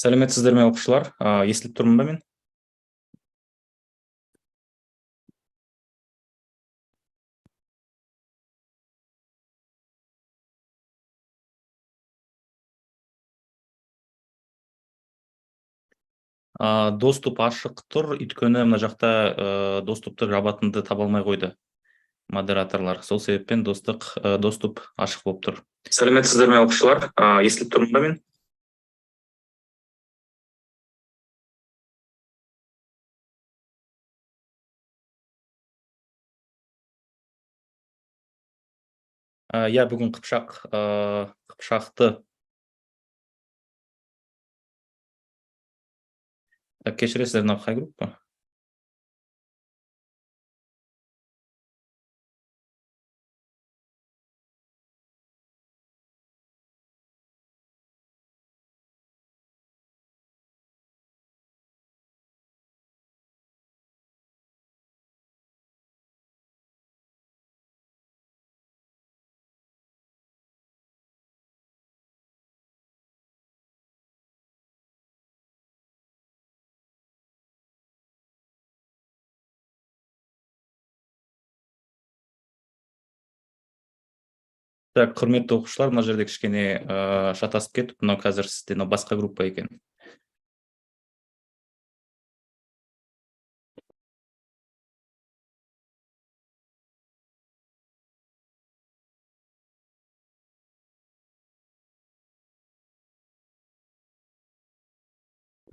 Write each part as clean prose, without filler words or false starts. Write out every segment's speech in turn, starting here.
Сәлеметсіздер ме оқушылар? Естіліп тұрмын ба мен? Доступ ашық тұр, өйткені мына жақта доступты жабатынды таба алмай қойды модераторлар. Сол себеппен доступ ашық болып тұр. Сәлеметсіздер ме оқушылар? Естіліп тұрмын ба мен? Я бүгін қыпшақты кешіресіздер, мынау қай группа? Так, құрметті оқушылар, мына жерде кішкене шатасып кетіп, мынау қазір сізде басқа группа екен.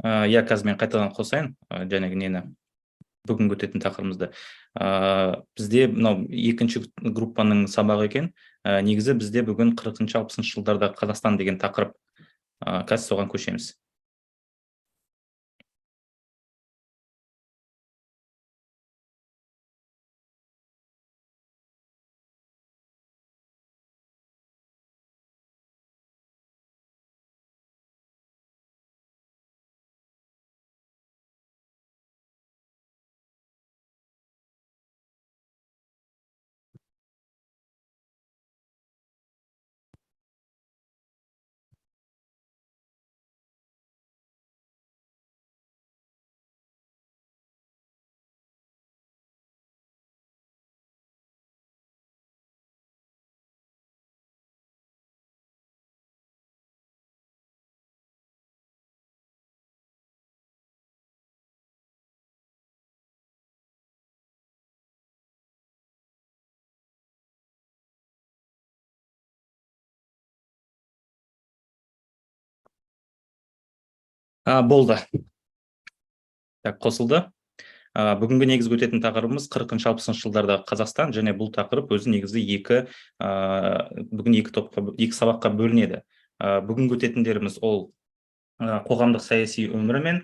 Я қазір мен қайтадан қосайын, жәнегі нені, бүгін өтетін тақырыбымызды. Бізде мынау екінші группаның сабағы екен. Негізі бізде бүгін 40-60 жылдарда Қазақстан деген тақырып. Қазір соған көшеміз. Болды. Так, қосылды. Бүгінгі негізгі өтетін тақырыбымыз 40-60 жылдарда Қазақстан, және бұл тақырып өзі негізі бүгін екі сабаққа бөлінеді. Бүгінгі өтетіндеріміз ол қоғамдық саяси өмірі мен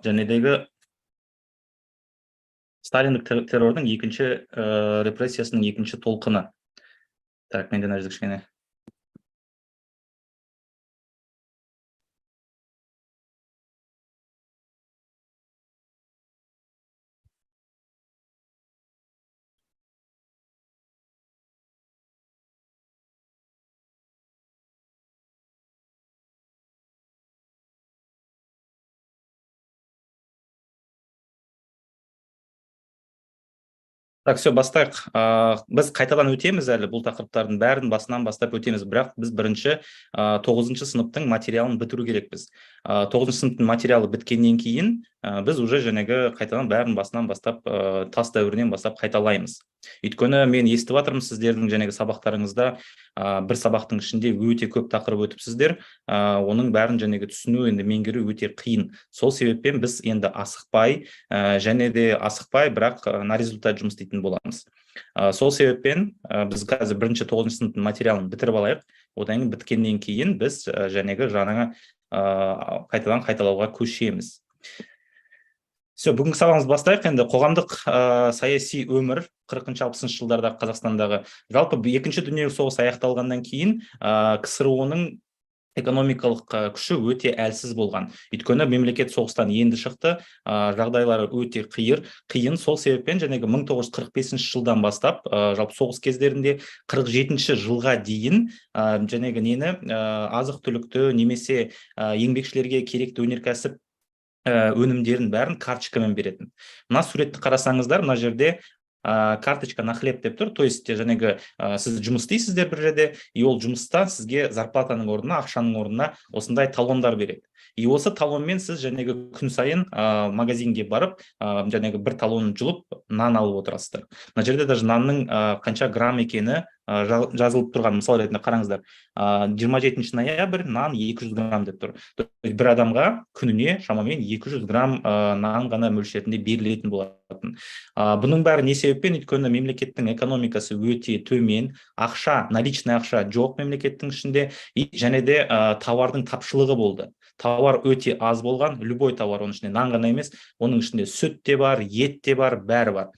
жәнедегі Сталиндік террордың екінші репрессиясының екінші толқыны. Так, менден аждық кішкене. Так, все, бастайық. Біз қайтадан өтеміз әлі, бұл тақырыптардың бәрін басынан бастап өтеміз, бірақ біз бірінші 9-шы сыныптың материалын бітіру керекпіз. 9-шы сыныптың материалы біткеннен кейін біз уже жәнегі қайтадан бәрін басынан бастап, тас дәуірінен бастап қайталаймыз. Өйткені мен естіп жатырмын сіздердің жәнегі сабақтарыңызда бір сабақтың ішінде өте көп тақырып өтіпсіздер, оның бәрін жәнегі түсіну, енді меңгеру өте қиын. Сол себеппен біз енді асықпай, және де асықпай, бірақ на результат жұмыс істейтін боламыз. Сол себеппен біз қазір бірінші 9-шы сыныптың материалын бітіріп алайық. Одан кейін біткеннен кейін біз жәнегі жаңа қайтадан қайталауға көшеміз. Все, бүгінгі сабағымызды бастайық. Енді қоғамдық саяси өмір 40-60 жылдарда Қазақстандағы. Жалпы екінші дүниежүзілік соғыс аяқталғаннан кейін КСРО-ның экономикалық күші өте әлсіз болған. Өйткені мемлекет соғыстан енді шықты, жағдайлары өте қиын. Сол себеппен 1945 жылдан бастап, жалпы соғыс кездерінде 47 жылға дейін азық түлікті немесе еңбекшілерге керекті өнеркәсіп өнімдерін бәрін карточкамен беретін. Мына суретті қарасаңыздар, мына жерде карточка на хлеб деп тұр. То есть сіз жұмыс істейсіздер бір жерде, и ол жұмыста сізге зарплатаның орнына, ақшаның орнына осындай талондар береді. И осы талонмен сіз күн сайын магазинге барып, бір талон жұлып, нан алып отырасыздар. Мына жерде даже нанның қанша грамм екені жазылып тұрған. Мысал ретінде қараңыздар, 27 ноябрь нан 200 грамм деп тұр. Бір адамға күніне шамамен 200 грамм нан ғана мөлшерінде берілетін болатын. Бұның бәрі не себеппен? Өйткені мемлекеттің экономикасы өте төмен, наличный ақша жоқ мемлекеттің ішінде, және де тауардың тапшылығы болды. Тауар өте аз болған, любой тауар, оның ішінде нан ғана емес, оның ішінде сүт те бар, ет те бар, бәрі бар.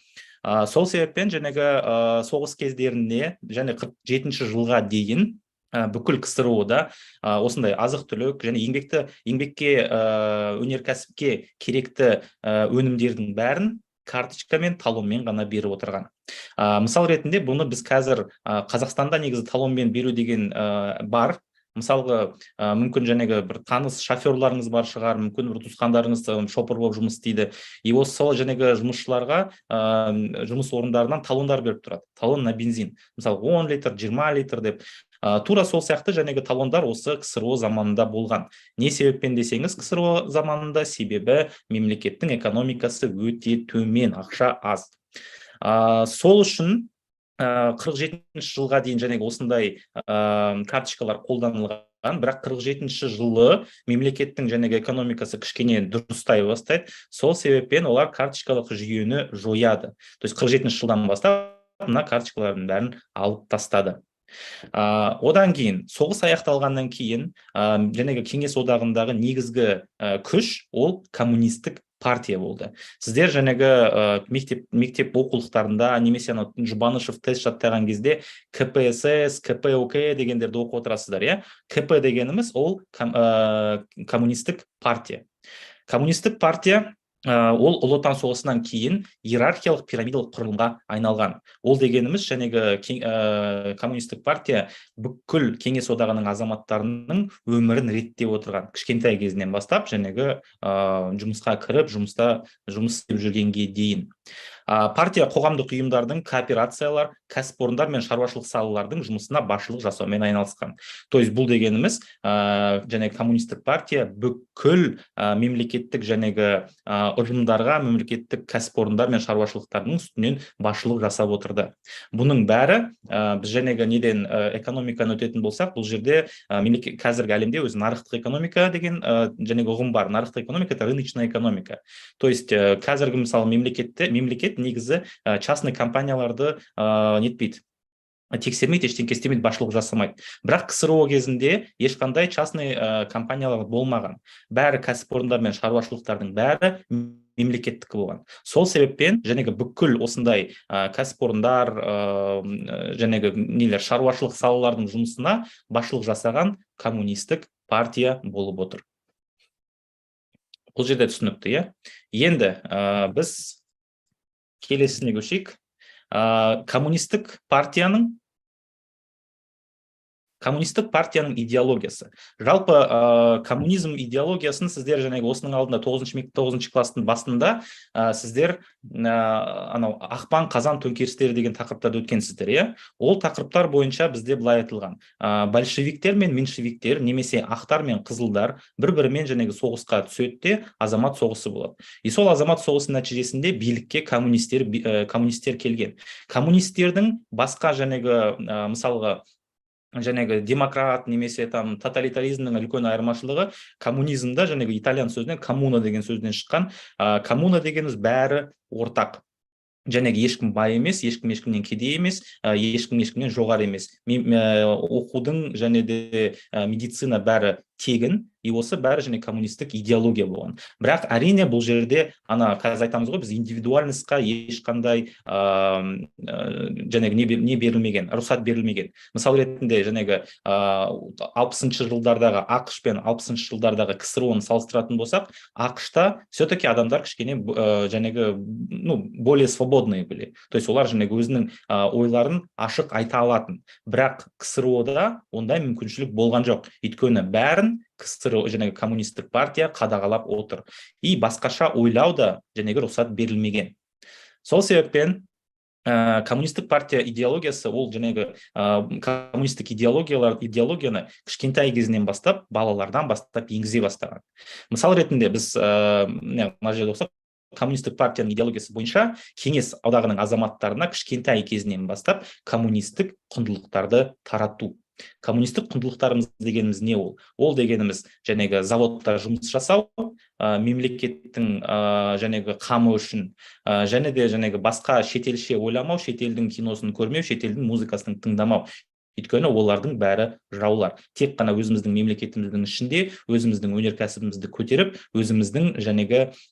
Сол себеппен соғыс кездерінде 47 жылға дейін бүкіл КСРО-да осындай азық түлік және еңбекке, өнеркәсіпке керекті өнімдердің бәрін карточка мен талонмен ғана беріп отырған. Мысал ретінде бұны біз қазір Қазақстанда негізі талонмен беру деген бар. Мысалғы, мүмкін бір таныс шоферларыңыз бар шығар, мүмкін бір туысқандарыңыз шопыр болып жұмыс істейді. И осы жұмысшыларға жұмыс орындарынан талондар беріп тұрады. Талон на бензин. Мысалы 10 литр, 20 литр деп. Тура сол сияқты талондар осы КСРО заманында болған. Не себеппен десеңіз, КСРО заманында себебі мемлекеттің экономикасы өте төмен, ақша аз. Сол үшін 47 жылға дейін осындай карточкалар қолданылған, бірақ 47 жылы мемлекеттің экономикасы кішкене дұрыстай бастайды. Сол себеппен олар карточкалық жүйені жояды. То есть 47 жылдан бастап мына карточкалардың бәрін алып тастады. Одан кейін, соғыс аяқталғаннан кейін, Кеңес одағындағы негізгі күш ол коммунистік партия болды. Сіздер мектеп оқулықтарында немесе Жұбанышев тест жаттаған кезде КПСС, КПОК дегендерді оқып отырасыздар. КП дегеніміз ол коммунистік партия. Коммунистік партия ол Ұлы Отан соғысынан кейін иерархиялық пирамидалық құрылымға айналған. Ол дегеніміз коммунистік партия бүкіл Кеңес одағының азаматтарының өмірін реттеп отырған. Кішкентай кезінен бастап жұмысқа кіріп, жұмыс істеп жүргенге дейін. Партия қоғамдық ұйымдардың, кооперациялар, кәсіпорындар мен шаруашылық салалардың жұмысына басшылық жасаумен айналысқан. То есть бұл дегеніміз коммунистік партия бүкіл мемлекеттік ұжымдарға, мемлекеттік кәсіпорындар мен шаруашылықтардың үстінен басшылық жасап отырды. Бұның бәрі біз неден экономиканы өтетін болсақ, бұл жерде қазіргі әлемде өзі нарықтық экономика деген ұғым бар. Нарықтық экономика – это рыночная экономика. То есть қазіргі мысалы мемлекет негізі частный компанияларды нетпейді, тексермейді, ештеңке істемейді, басшылық жасамайды. Бірақ КСРО кезінде ешқандай частный компаниялар болмаған. Бәрі кәсіпорындар мен шаруашылықтардың бәрі мемлекеттікі болған. Сол себеппен бүкіл осындай кәсіпорындар, шаруашылық салалардың жұмысына басшылық жасаған коммунистік партия болып отыр. Бұл жерде түсінікті, Енді біз келесіне көшейік. Коммунистік партияның идеологиясы. Жалпы коммунизм идеологиясын сіздер осының алдында 9 класстың басында сіздер ақпан қазан төңкерістері деген тақырыптарды өткенсіздер. Ол тақырыптар бойынша бізде былай айтылған. Большевиктер мен меньшевиктер немесе ақтар мен қызылдар бір-бірімен соғысқа түседі де азамат соғысы болады. И сол азамат соғысының нәтижесінде билікке коммунистер келген. Коммунистердің басқа мысалға демократ немесе тоталитаризмнің үлкен айырмашылығы коммунизмда итальян сөзінен коммуна деген сөзден шыққан. Коммуна дегеніміз бәрі ортақ. Ешкім бай емес, ешкім ешкімнен кедей емес, ешкім ешкімнен жоғары емес. Оқудың медицина бәрі тегін, и осы бәрі және коммунистік идеология болған. Бірақ әрине бұл жерде қазір айтамыз ғой, біз индивидуальностьқа ешқандай не берілмеген, рұқсат берілмеген. Мысал ретінде 60-шы жылдардағы ақш пен 60-шы жылдардағы КСРО-ны салыстыратын болсақ, ақшта все-таки адамдар кішкене более свободные были. То есть олар өзінің ойларын ашық айта алатын. Бірақ КСРО-да ондай мүмкіншілік болған жоқ. Өйткені бәрін КСРО коммунистік партия қадағалап отыр. И басқаша ойлау да рұқсат берілмеген. Сол себеппен коммунистік партия идеологиясы, ол коммунистік идеологияны кішкентай кезінен бастап, балалардан бастап енгізе бастаған. Мысал ретінде біз мына жерде оқысақ, коммунистік партияның идеологиясы бойынша кеңес одағының азаматтарына кішкентай кезінен бастап коммунистік құндылықтарды тарату. Коммунистік құндылықтарымыз дегеніміз не ол? Ол дегеніміз заводта жұмыс жасау, мемлекеттің қамы үшін, және де басқа шетелше ойламау, шетелдің киносын көрмеу, шетелдің музыкасын тыңдамау. Өйткені олардың бәрі жаулар. Тек қана өзіміздің мемлекетіміздің ішінде өзіміздің өнеркәсібімізді көтеріп, өзіміздің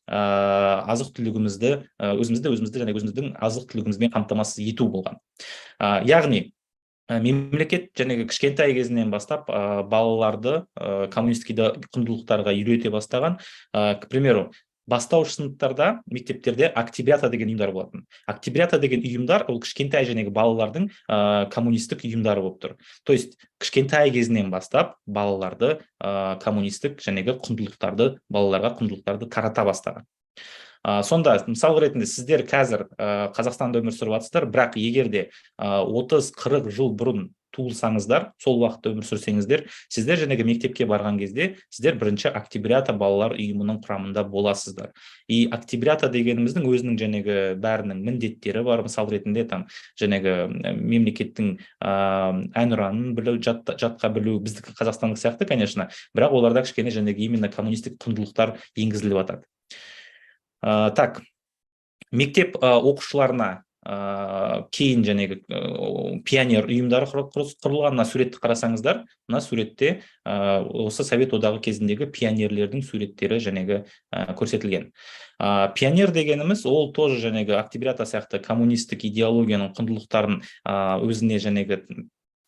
азық-түлігімізді өзіміздің азық-түлігімізбен қамтамасыз ету болған. Яғни мемлекет кішкентай кезінен бастап балаларды коммунистік құндылықтарға үйрете бастаған. К примеру, бастауыш сыныптарда, мектептерде октябрята деген ұйымдар болатын. Октябрята деген ұйымдар ол кішкентай балалардың коммунистік ұйымдары болып тұр. То есть кішкентай кезінен бастап балаларды коммунистік құндылықтарды, балаларға құндылықтарды тарата бастаған. Сонда, мысал ретінде, сіздер қазір Қазақстанда өмір сүріп жатсыздар, бірақ егерде 30-40 жыл бұрын туылсаңыздар, сол уақытта өмір сүрсеңіздер, сіздер мектепке барған кезде, сіздер бірінші октябрята балалар ұйымының құрамында боласыздар. И октябрята дегеніміздің өзінің бәрінің міндеттері бар. Мысал ретінде, мемлекеттің әнұранын білу, жатқа білу, біздікі қазақстандық сияқты, конечно, бірақ оларда кішкене именно коммунистік құндылықтар енгізіліп жатады. Так, мектеп оқушыларына кейін пионер ұйымдары құрылған. Мына суретті қарасаңыздар, мына суретте осы Совет одағы кезіндегі пионерлердің суреттері көрсетілген. Пионер дегеніміз ол тоже октябрята сияқты коммунистік идеологияның құндылықтарын өзіне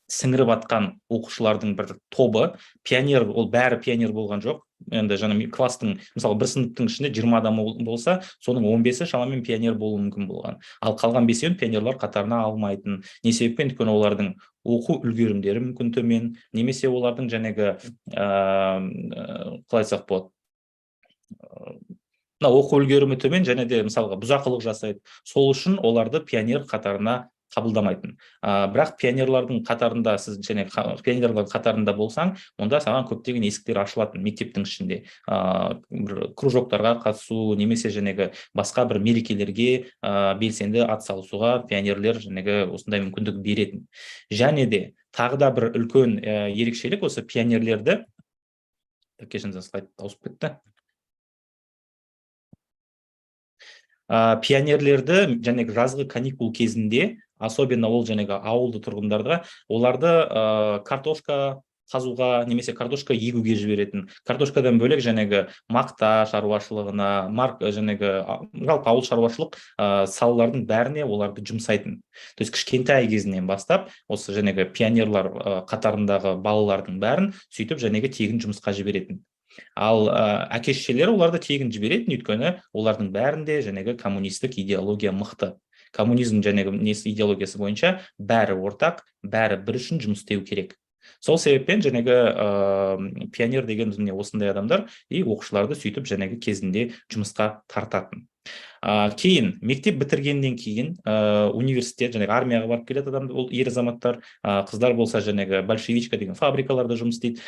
сіңіріп атқан оқушылардың бір тобы. Пионер, ол бәрі пионер болған жоқ. Енді кластың, мысалы, бір сыныптың ішінде 20 адам болса, соның 15-і шамамен пионер болуы мүмкін болған. Ал қалған 5-еуін пионерлар қатарына алмайтын. Не себеппен? Өйткені олардың оқу үлгерімдері мүмкін төмен, немесе олардың қалай айтсақ болады, оқу үлгерімі төмен, және де мысалға бұзақылық жасайды. Сол үшін оларды пионер қатарына қабылдамайтын. Бірақ пионерлардың қатарында, сіз пионерлардың қатарында болсаң, онда саған көптеген есіктер ашылатын мектептің ішінде. Кружоктарға қатысу, немесе басқа бір мерекелерге белсенді атсалысуға пионерлер осындай мүмкіндік беретін. Және де тағы да бір үлкен ерекшелік осы пионерлерді, кешіріңіз, слайд ауысып кетті. Пионерлерді жазғы каникул кезінде, особенно ол ауылды тұрғындарға, оларды картошка қазуға, немесе картошка егуге жіберетін. Картошкадан бөлек мақта шаруашылығына, жалпы ауыл шаруашылық салалардың бәріне оларды жұмсайтын. То есть кішкентай кезінен бастап, осы пионерлар қатарындағы балалардың бәрін сөйтіп тегін жұмысқа жіберетін. Ал әке-шешелер оларды тегін жіберетін, өйткені олардың бәрінде коммунистік идеология мықты. Коммунизм идеологиясы бойынша бәрі ортақ, бәрі бір үшін жұмыс істеу керек. Сол себеппен пионер деген осындай адамдар и оқушыларды сөйтіп кезінде жұмысқа тартатын. Кейін мектеп бітіргеннен кейін университет, армияға барып келеді адам, ол ер азаматтар, қыздар болса большевичка деген фабрикаларда жұмыс істейді.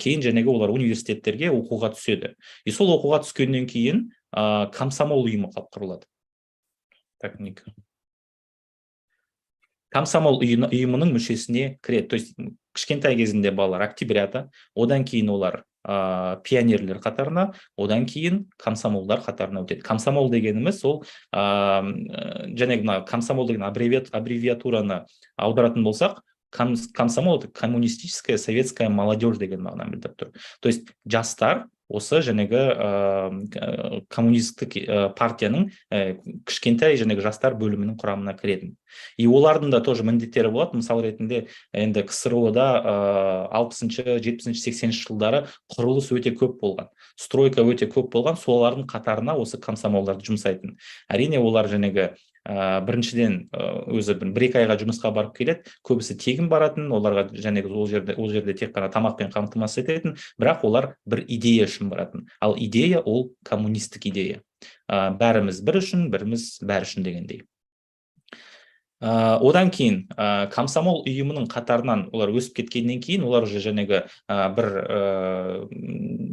Кейін олар университеттерге оқуға түседі. И сол оқуға түскеннен кейін комсомол ұйымы құрылады. Комсомол ұйымының мүшесіне кіреді. То есть кішкентай кезінде балалар октябрята, одан кейін олар пионерлер қатарына, одан кейін комсомолдар қатарына өтеді. Комсомол дегеніміз ол комсомол деген аббревиатураны аударатын болсақ, комсомол это коммунистическая советская молодежь деген мағынаны білдіріп тұр. То есть жастар осы жаңағы коммунистік партияның кішкентай жаңағы жастар бөлімінің құрамына кіретін. И олардың да тоже міндеттері болады. Мысал ретінде енді КСРО-да 60-шы, 70-шы, 80-шы жылдары құрылыс өте көп болған. Стройка өте көп болған, солардың қатарына осы комсомолдарды жұмсайтын. Әрине олар жаңағы біріншіден өзі бір-екі айға жұмысқа барып келеді, көбісі тегін баратын, оларға жаңағы ол жерде тек қана тамақпен қамтамасыз ететін, бірақ олар бір идея үшін баратын. Ал идея ол коммунистік идея. Бәріміз бір үшін, біріміз бәрі үшін дегендей. Одан кейін комсомол ұйымының қатарынан олар өсіп кеткеннен кейін олар уже жаңағы бір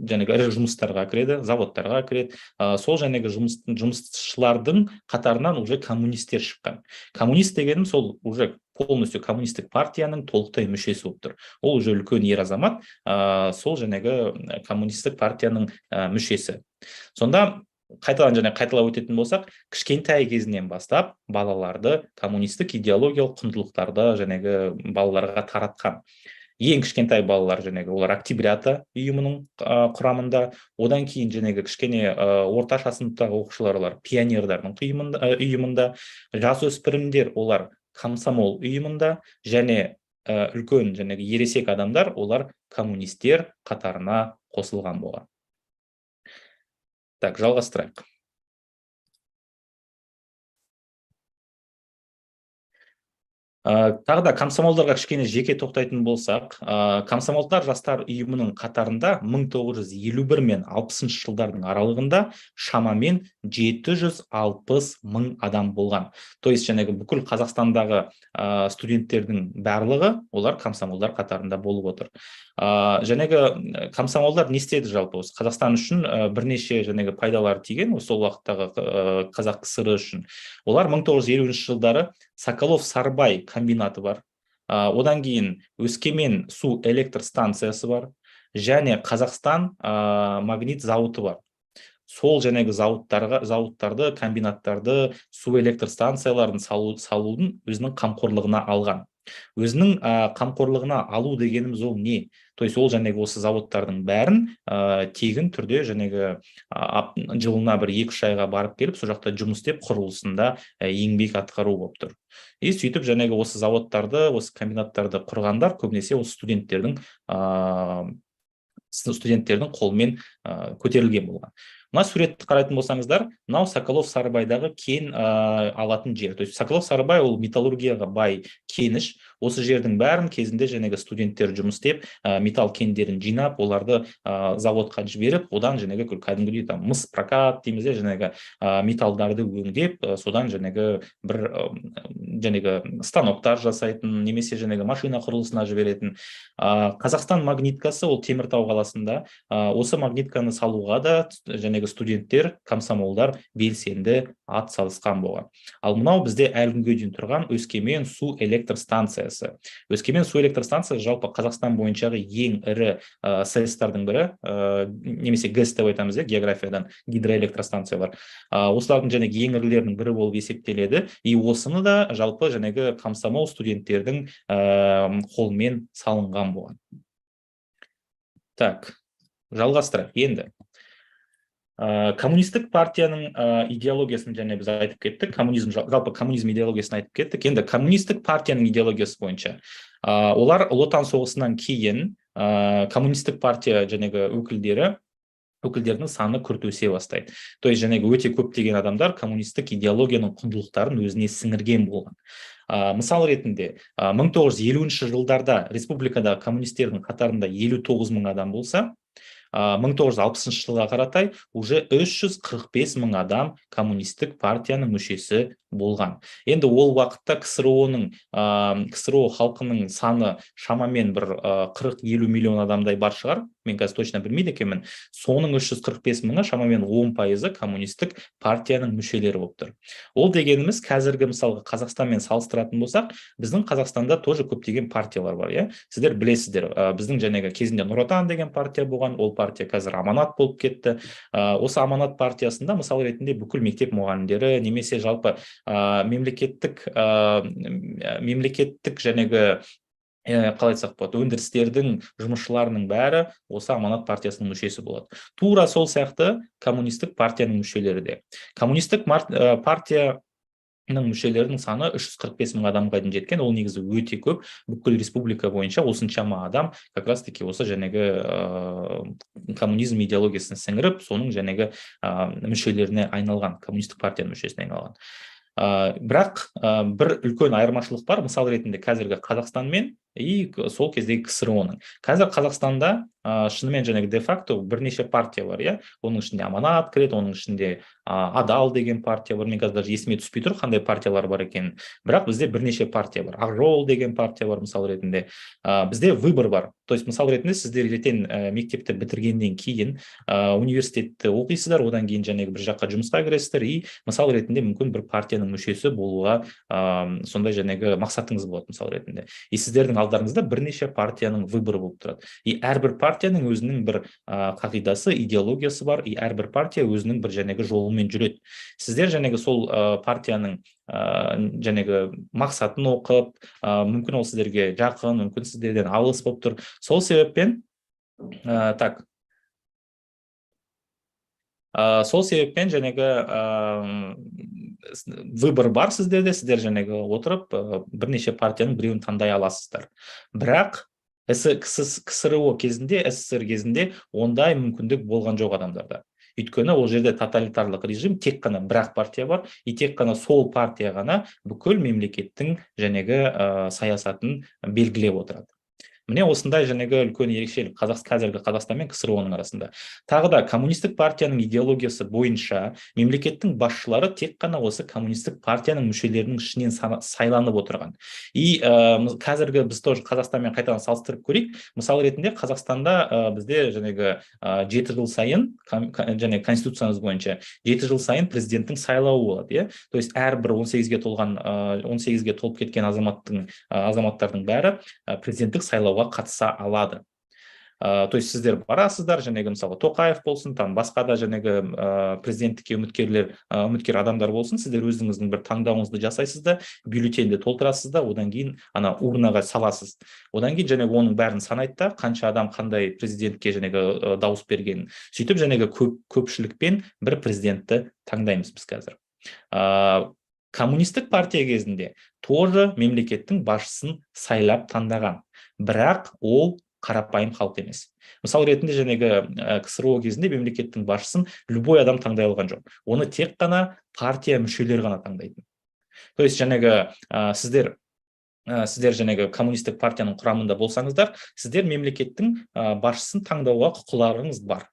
ірі жұмыстарға кіреді, заводтарға кіреді. Сол жаңағы жұмысшылардың қатарынан уже коммунистер шыққан. Коммунист дегенім сол уже полностью коммунистік партияның толықтай мүшесі болып тұр. Ол уже үлкен ер азамат, сол жаңағы коммунистік партияның мүшесі. Сонда қайталап өтетін болсақ, кішкентай кезінен бастап балаларды коммунистік идеологиялық құндылықтарды жаңағы балаларға таратқан. Ең кішкентай балалар жаңағы олар октябрята ұйымының құрамында, одан кейін жаңағы кішкене орташа сыныптағы оқушылар олар пионердардың ұйымында, жасөспірімдер олар комсомол ұйымында, және үлкен жаңағы ересек адамдар олар коммунистер қатарына қосылған болған. Так, жалғастырайық. Тағы да комсомолдарға кішкене жеке тоқтайтын болсақ, комсомолдар жастар ұйымының қатарында 1951 мен 60 жылдардың аралығында шамамен 760 мың адам болған. То есть жаңағы бүкіл Қазақстандағы студенттердің барлығы олар комсомолдар қатарында болып отыр. Жаңағы комсомолдар не істеді жалпы осы Қазақстан үшін бірнеше жаңағы пайдалар тиген сол уақыттағы Қазақ КСР үшін. Олар 1950 жылдары Соколов-Сарыбай комбинаты бар. Одан кейін Өскемен су электр станциясы бар. Және Қазақстан магнит зауыты бар. Сол жаңағы зауыттарды, комбинаттарды, су электр станцияларын салудың өзінің қамқорлығына алған. Өзінің қамқорлығына алу дегеніміз ол не? То есть ол жаңағы осы заводтардың бәрін тегін түрде жаңағы жылына бір 2-3 айға барып келіп, сол жақта жұмыс істеп құрылысында еңбек атқару болып тұр. И сөйтіп жаңағы осы заводтарды, осы комбинаттарды құрғандар көбінесе осы студенттердің қолымен көтерілген болған. Мына суретті қарайтын болсаңыздар, мынау Соколов-Сарыбайдағы кен алатын жер. То есть Соколов-Сарыбай ол металлургияға бай кеніш. Осы жердің бәрін кезінде жаңағы студенттер жұмыс істеп, металл кендерін жинап, оларды заводқа жіберіп, одан жаңағы кәдімгідей мыс прокат дейміз, жаңағы металлдарды өңдеп, содан жаңағы бір жаңағы станоктар жасайтын, немесе жаңағы машина құрылысына жіберетін. Қазақстан магниткасы ол Теміртау қаласында. Осы магнитканы салуға да жаңағы студенттер, комсомолдар белсенді ат салысқан болған. Ал мынау бізде әлі күнге дейін тұрған Өскемен су электр станциясы. Өскемен су электр станциясы жалпы Қазақстан бойыншағы ең ірі СЭС-тардың бірі, немесе ГЭС деп айтамыз, географиядан гидроэлектростанциялар. Осылардың жаңағы ең ірілерінің бірі болып есептеледі. И осыны да жалпы жаңағы комсомол студенттердің қолмен салынған болған. Так, жалғастырайық енді. Коммунистік партияның идеологиясын және біз айтып кеттік, жалпы коммунизм идеологиясын айтып кеттік. Енді коммунистік партияның идеологиясы бойынша олар Ұлы Отан соғысынан кейін коммунистік партия жаңағы өкілдерінің саны күрт өсе бастайды. То есть жаңағы өте көптеген адамдар коммунистік идеологияның құндылықтарын өзіне сіңірген болған. Мысал ретінде 1950 жылдарда республикадағы коммунистердің қатарында 59 мың адам болса, 1960 жылға қаратай уже 345 мың адам коммунистік партияның мүшесі болған. Енді ол уақытта КСРО халқының саны шамамен бір 40-50 миллион адамдай бар шығар. Мен қазір точно білмейді екенмін. Соның 345 мыңы шамамен 10% коммунистік партияның мүшелері болып тұр. Ол дегеніміз қазіргі мысалға Қазақстанмен салыстыратын болсақ, біздің Қазақстанда тоже көптеген партиялар бар, иә? Сіздер білесіздер, біздің жаңағы кезінде Нұр Отан деген партия болған, ол партия қазір Аманат болып кетті. Осы Аманат партиясында мысал ретінде бүкіл мектеп мұғалімдері, немесе жалпы мемлекеттік жаңағы қалай айтсақ болады, өндірістердің жұмысшыларының бәрі осы аманат партиясының мүшесі болады. Тура сол сияқты коммунистік партияның мүшелері де. Коммунистік партия мүшелерінің саны 345 мың адамға дейін жеткен. Ол негізі өте көп. Бүкіл республика бойынша осыншама адам как раз таки осы коммунизм идеологиясын сіңіріп, соның мүшелеріне айналған, коммунистік партияның мүшесіне айналған. Бірақ бір үлкен айырмашылық бар, мысал ретінде қазіргі Қазақстан мен сол кездегі КСРО-ның. Қазір Қазақстанда шынымен де-факто бірнеше партия бар, оның ішінде Аманат кіреді, оның ішінде Адал деген партия бар. Мен қазір даже есіме түспей тұр, қандай партиялар бар екенін. Бірақ бізде бірнеше партия бар. Ақ-жол деген партия бар, мысал ретінде. Бізде выбор бар. То есть, мысал ретінде сіздер ертең мектепті бітіргеннен кейін университетті оқисыздар, одан кейін бір жаққа жұмысқа кіресіздер, и мысал ретінде мүмкін бір партияның мүшесі болуға сондай мақсатыңыз болады, мысал ретінде. И сіздердің алдарыңызда бірнеше партияның выборы болып тұрады. И әрбір партияның өзінің бір қағидасы, идеологиясы бар, и әрбір партия өзінің бір жолымен жүреді. Сіздер сол партияның мақсатын оқып, мүмкін ол сіздерге жақын, мүмкін сіздерден алыс болып тұр. Сол себеппен выбор бар сіздерде, сіздер отырып бірнеше партияның біреуін таңдай аласыздар. Бірақ КСРО кезінде, СССР кезінде ондай мүмкіндік болған жоқ адамдарда. Өйткені ол жерде тоталитарлық режим, тек қана бір-ақ партия бар, и тек қана сол партия ғана бүкіл мемлекеттің саясатын белгілеп отырады. Міне осындай үлкен ерекшелік қазіргі Қазақстан мен КСРО-ның арасында. Тағы да коммунистік партияның идеологиясы бойынша мемлекеттің басшылары тек қана осы коммунистік партияның мүшелерінің ішінен сайланып отырған. И қазіргі біз тоже Қазақстанмен қайтадан салыстырып көрейік. Мысал ретінде Қазақстанда бізде 7 жыл сайын, конституциямыз бойынша 7 жыл сайын президенттің сайлауы болады. То есть әрбір 18-ге толып кеткен азаматтардың бәрі президенттік сайлауға қатыса алады. То есть сіздер барасыздар, мысалы Тоқаев болсын, басқа да президенттікке үміткер адамдар болсын, сіздер өзіңіздің бір таңдауыңызды жасайсыздар, бюллетеньді толтырасыздар, одан кейін урнаға саласыз. Одан кейін оның бәрін санайды да, қанша адам қандай президентке дауыс бергенін. Сөйтіп көпшілікпен бір президентті таңдаймыз біз қазір. Коммунистік партия кезінде тоже мемлекеттің басшысын сайлап таңдаған. Бірақ ол қарапайым халық емес. Мысал ретінде КСРО кезінде мемлекеттің басшысын любой адам таңдай алған жоқ. Оны тек қана партия мүшелері ғана таңдайтын. То есть сіздер коммунистік партияның құрамында болсаңыздар, сіздер мемлекеттің басшысын таңдауға құқыларыңыз бар.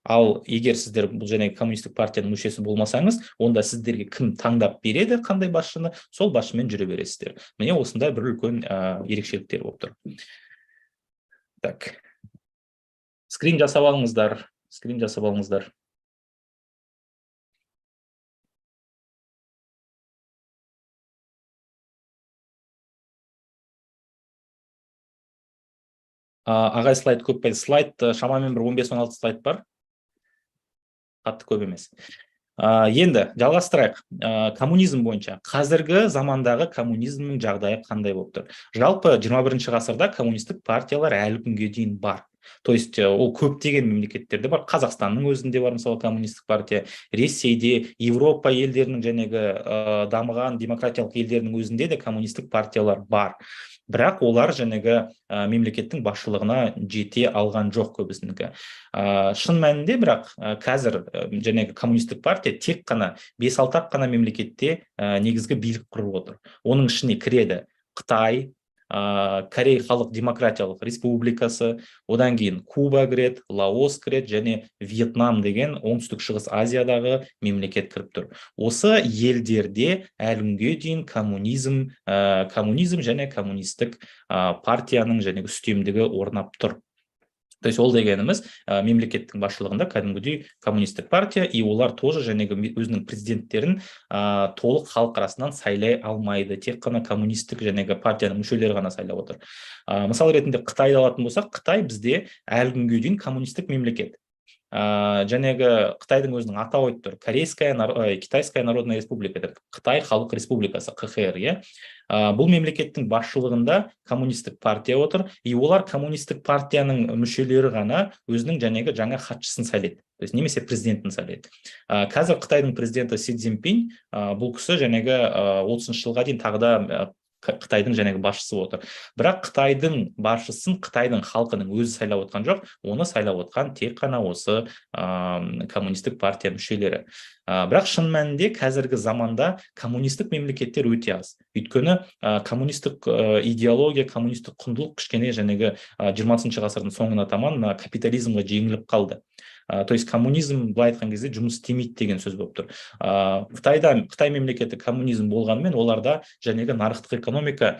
Ал егер сіздер бұл коммунистік партияның мүшесі болмасаңыз, онда сіздерге кім таңдап береді, қандай басшыны, сол басшымен жүре бересіздер. Міне осындай бір үлкен ерекшеліктер болып тұр. Так. Скрин жасап алыңыздар. Ағай, слайд көп пе? Слайд шамамен бір 15-16 слайд бар. Қатты көп емес. Енді жалғастырайық. Коммунизм бойынша қазіргі замандағы коммунизмнің жағдайы қандай болып тұр? Жалпы 21-ші ғасырда коммунистік партиялар әлі күнге дейін бар. То есть ол көптеген мемлекеттерде бар. Қазақстанның өзінде бар, мысалы, коммунистік партия, Ресейде, Европа елдерінің дамыған демократиялық елдерінің өзінде де коммунистік партиялар бар. Бірақ олар мемлекеттің басшылығына жете алған жоқ көбісінікі. Шын мәнінде, бірақ қазір коммунистік партия тек қана 5-6 қана мемлекетте негізгі билік құрып отыр. Оның ішіне кіреді Қытай, Корей халық демократиялық республикасы, одан кейін Куба кіреді, Лаос кіреді, және Вьетнам деген оңтүстік шығыс Азиядағы мемлекет кіріп тұр. Осы елдерде әлі күнге дейін коммунизм және коммунистік партияның үстемдігі орнап тұр. То есть ол дегеніміз мемлекеттің басшылығында кәдімгідей коммунистік партия, и олар тоже өзінің президенттерін толық халық арасынан сайлай алмайды. Тек қана коммунистік партияның мүшелері ғана сайлап отыр. Мысал ретінде Қытайды алатын болсақ, Қытай бізде әлі күнге дейін коммунистік мемлекет. Жәнегі Қытайдың өзінің атауы айтып тұр. Китайская Народная Республика деп, Қытай Халық Республикасы, КХР, иә. Бұл мемлекеттің басшылығында коммунистік партия отыр, и олар коммунистік партияның мүшелері ғана өзінің жәнегі жаңа хатшысын сайлайды, то есть немесе президентін сайлайды. Қазір Қытайдың президенті Си Цзиньпин, бұл кісі жәнегі 30 жылға дейін тағы да Қытайдың жәнегі басшысы отыр. Бірақ Қытайдың басшысын Қытайдың халқының өзі сайлап отқан жоқ, оны сайлап отқан тек қана осы коммунистік партия мүшелері. Бірақ шын мәнінде қазіргі заманда коммунистік мемлекеттер өте аз. Өйткені коммунистік идеология, коммунистік құндылық кішкене жәнегі 20 ғасырдың соңына таман капитализмға жеңіліп қалды. То есть коммунизм, былай айтқан кезде, жұмыс істемейді деген сөз болып тұр. Қытай мемлекеті коммунизм болғанымен, оларда жәнегі нарықтық экономика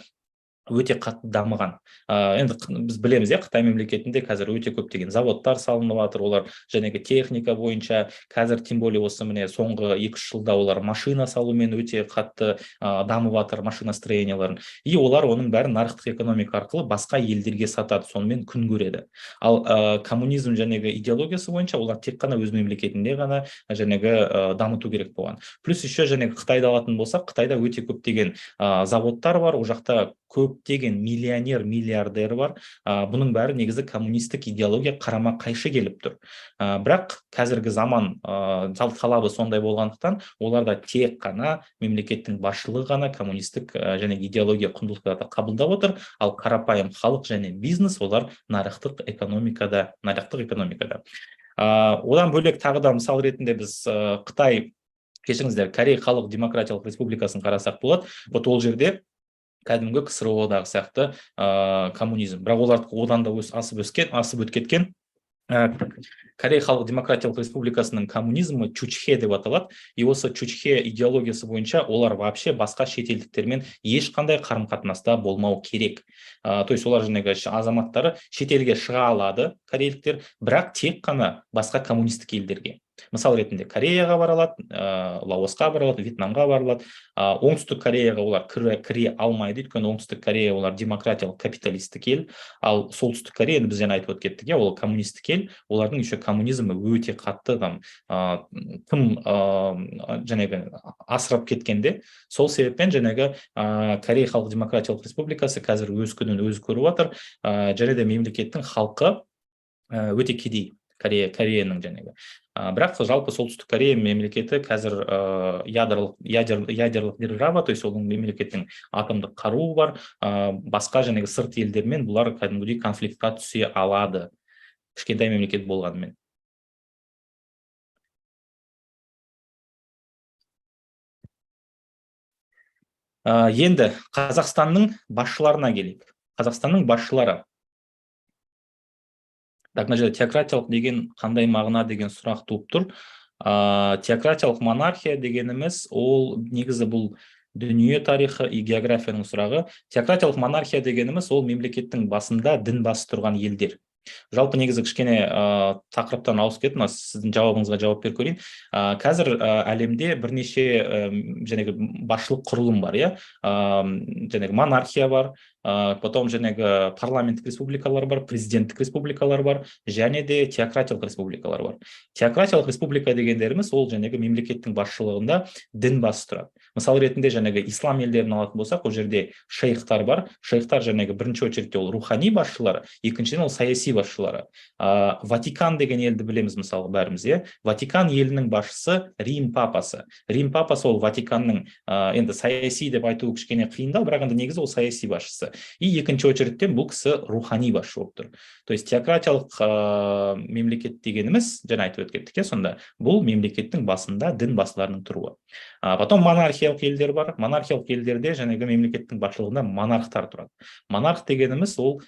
өте қатты дамыған. Енді біз білеміз, Қытай мемлекетінде қазір өте көптеген заводтар салынып жатыр, олар жәнегі техника бойынша, қазір тем более осы міне соңғы 2-3 жылда олар машина салумен өте қатты дамып жатыр, машиностроенияларын. И олар оның бәрін нарықтық экономика арқылы басқа елдерге сатады, сонымен күн көреді. Ал коммунизм жәнегі идеологиясы бойынша олар тек қана өз мемлекетінде ғана жәнегі дамыту керек болған. Плюс еще жәнегі Қытайды алатын болсақ, Қытайда өте көптеген заводтар бар, ол жақта көптеген миллиардер бар. Бұның бәрі негізі коммунистік идеология қарама қайшы келіп тұр. Бірақ қазіргі заман талабы сондай болғандықтан, оларда тек қана мемлекеттің басшылығы ғана коммунистік және идеология құндылықтарды қабылдап отыр, ал қарапайым халық және бизнес олар нарықтық экономикада. Одан бөлек тағы да мысал ретінде біз Қытай, кешіріңіздер, Корей Халық Демократиялық Республикасын қарасақ болады. Вот ол жерде кәдімгі КСРО-дағы сияқты коммунизм. Бірақ олар одан да асып өткеткен. Корей Халық Демократиялық Республикасының коммунизмі Чучхе деп аталады. И осы Чучхе идеологиясы бойынша олар вообще басқа шетелдіктермен ешқандай қарым-қатынаста болмау керек. То есть олар жәнегі азаматтары шетелге шыға алады, корейліктер, бірақ тек қана басқа коммунистік елдерге. Мысал ретінде Кореяға бара алады, Лаосқа бара алады, Вьетнамға бара алады. Оңтүстік Кореяға олар кіре алмайды, өйткені Оңтүстік Корея олар демократиялық капиталистік ел, ал Солтүстік Корея, біз жаңа айтып өткеттік, ол коммунистік ел, олардың еще коммунизмі өте қатты, тым жәнегі асырап кеткенде. Сол себеппен жәнегі Корей Халық Демократиялық Республикасы қазір өз күнін өзі көріп отыр, және де мемлекеттің халқы өте кедей. Кореяның жәнегі. Бірақ жалпы Солтүстік Корея мемлекеті қазір ядерлық держава, то есть оның мемлекеттің атомдық қаруы бар, басқа жәнегі сырт елдермен бұлар кәдімгідей конфликтқа түсе алады, кішкентай мемлекет болғанымен. Енді Қазақстанның басшыларына келейік. Қазақстанның басшылары. Мына жерде теократиялық деген қандай мағына деген сұрақ туып тұр. Теократиялық монархия дегеніміз, ол негізі бұл дүние тарихы и географияның сұрағы. Теократиялық монархия дегеніміз, ол мемлекеттің басында дін басы тұрған елдер. Жалпы негізі кішкене тақырыптан ауысып кетті, сіздің жауабыңызға жауап беріп көрейін. Қазір әлемде бірнеше жәнегі басшылық құрылым бар, жәнегі монархия бар, потом жәнегі парламенттік республикалар бар, президенттік республикалар бар, және де теократиялық республикалар бар. Теократиялық республика дегендеріміз, ол жәнегі мемлекеттің басшылығында дін басы тұрады. Мысал ретінде жәнегі ислам елдерін алатын болсақ, ол жерде шейхтар бар. Шейхтар жәнегі бірінші очередте ол рухани басшылары, екіншіден ол саяси басшылары. Ватикан деген елді білеміз, мысалы бәріміз, Ватикан елінің басшысы Рим папасы. Рим папасы ол Ватиканның, енді саяси деп айту кішкене қиындау, бірақ енді негізі ол саяси басшысы. И екінші очередтен бұл кісі рухани басшы болып тұр. То есть теократиялық мемлекет дегеніміз, жаңа айтып өткеттік, сонда бұл мемлекеттің басында дін басыларының тұруы. Потом монархиялық елдер бар. Монархиялық елдерде жәнегі мемлекеттің басшылығында монархтар тұрады. Монарх дегеніміз ол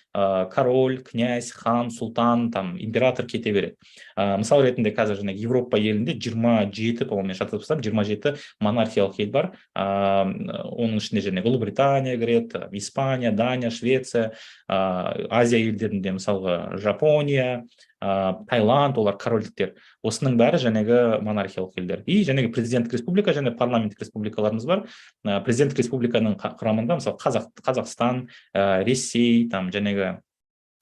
король, князь, хан, сұлтан, император кете береді. Мысал ретінде қазір жәнегі Европа елінде 27, по-моему, 27 монархиялық ел бар. Оның ішінде жәнегі Ұлыбритания кіреді, Испания, Дания, Швеция, Азия елдерінде мысалға Жапония, Таиланд, олар корольдіктер. Осының бәрі жәнегі монархиялық елдер. И жәнегі президенттік республика және парламенттік республикаларымыз бар. Президенттік республиканың құрамында мысалы Қазақстан, Ресей, жәнегі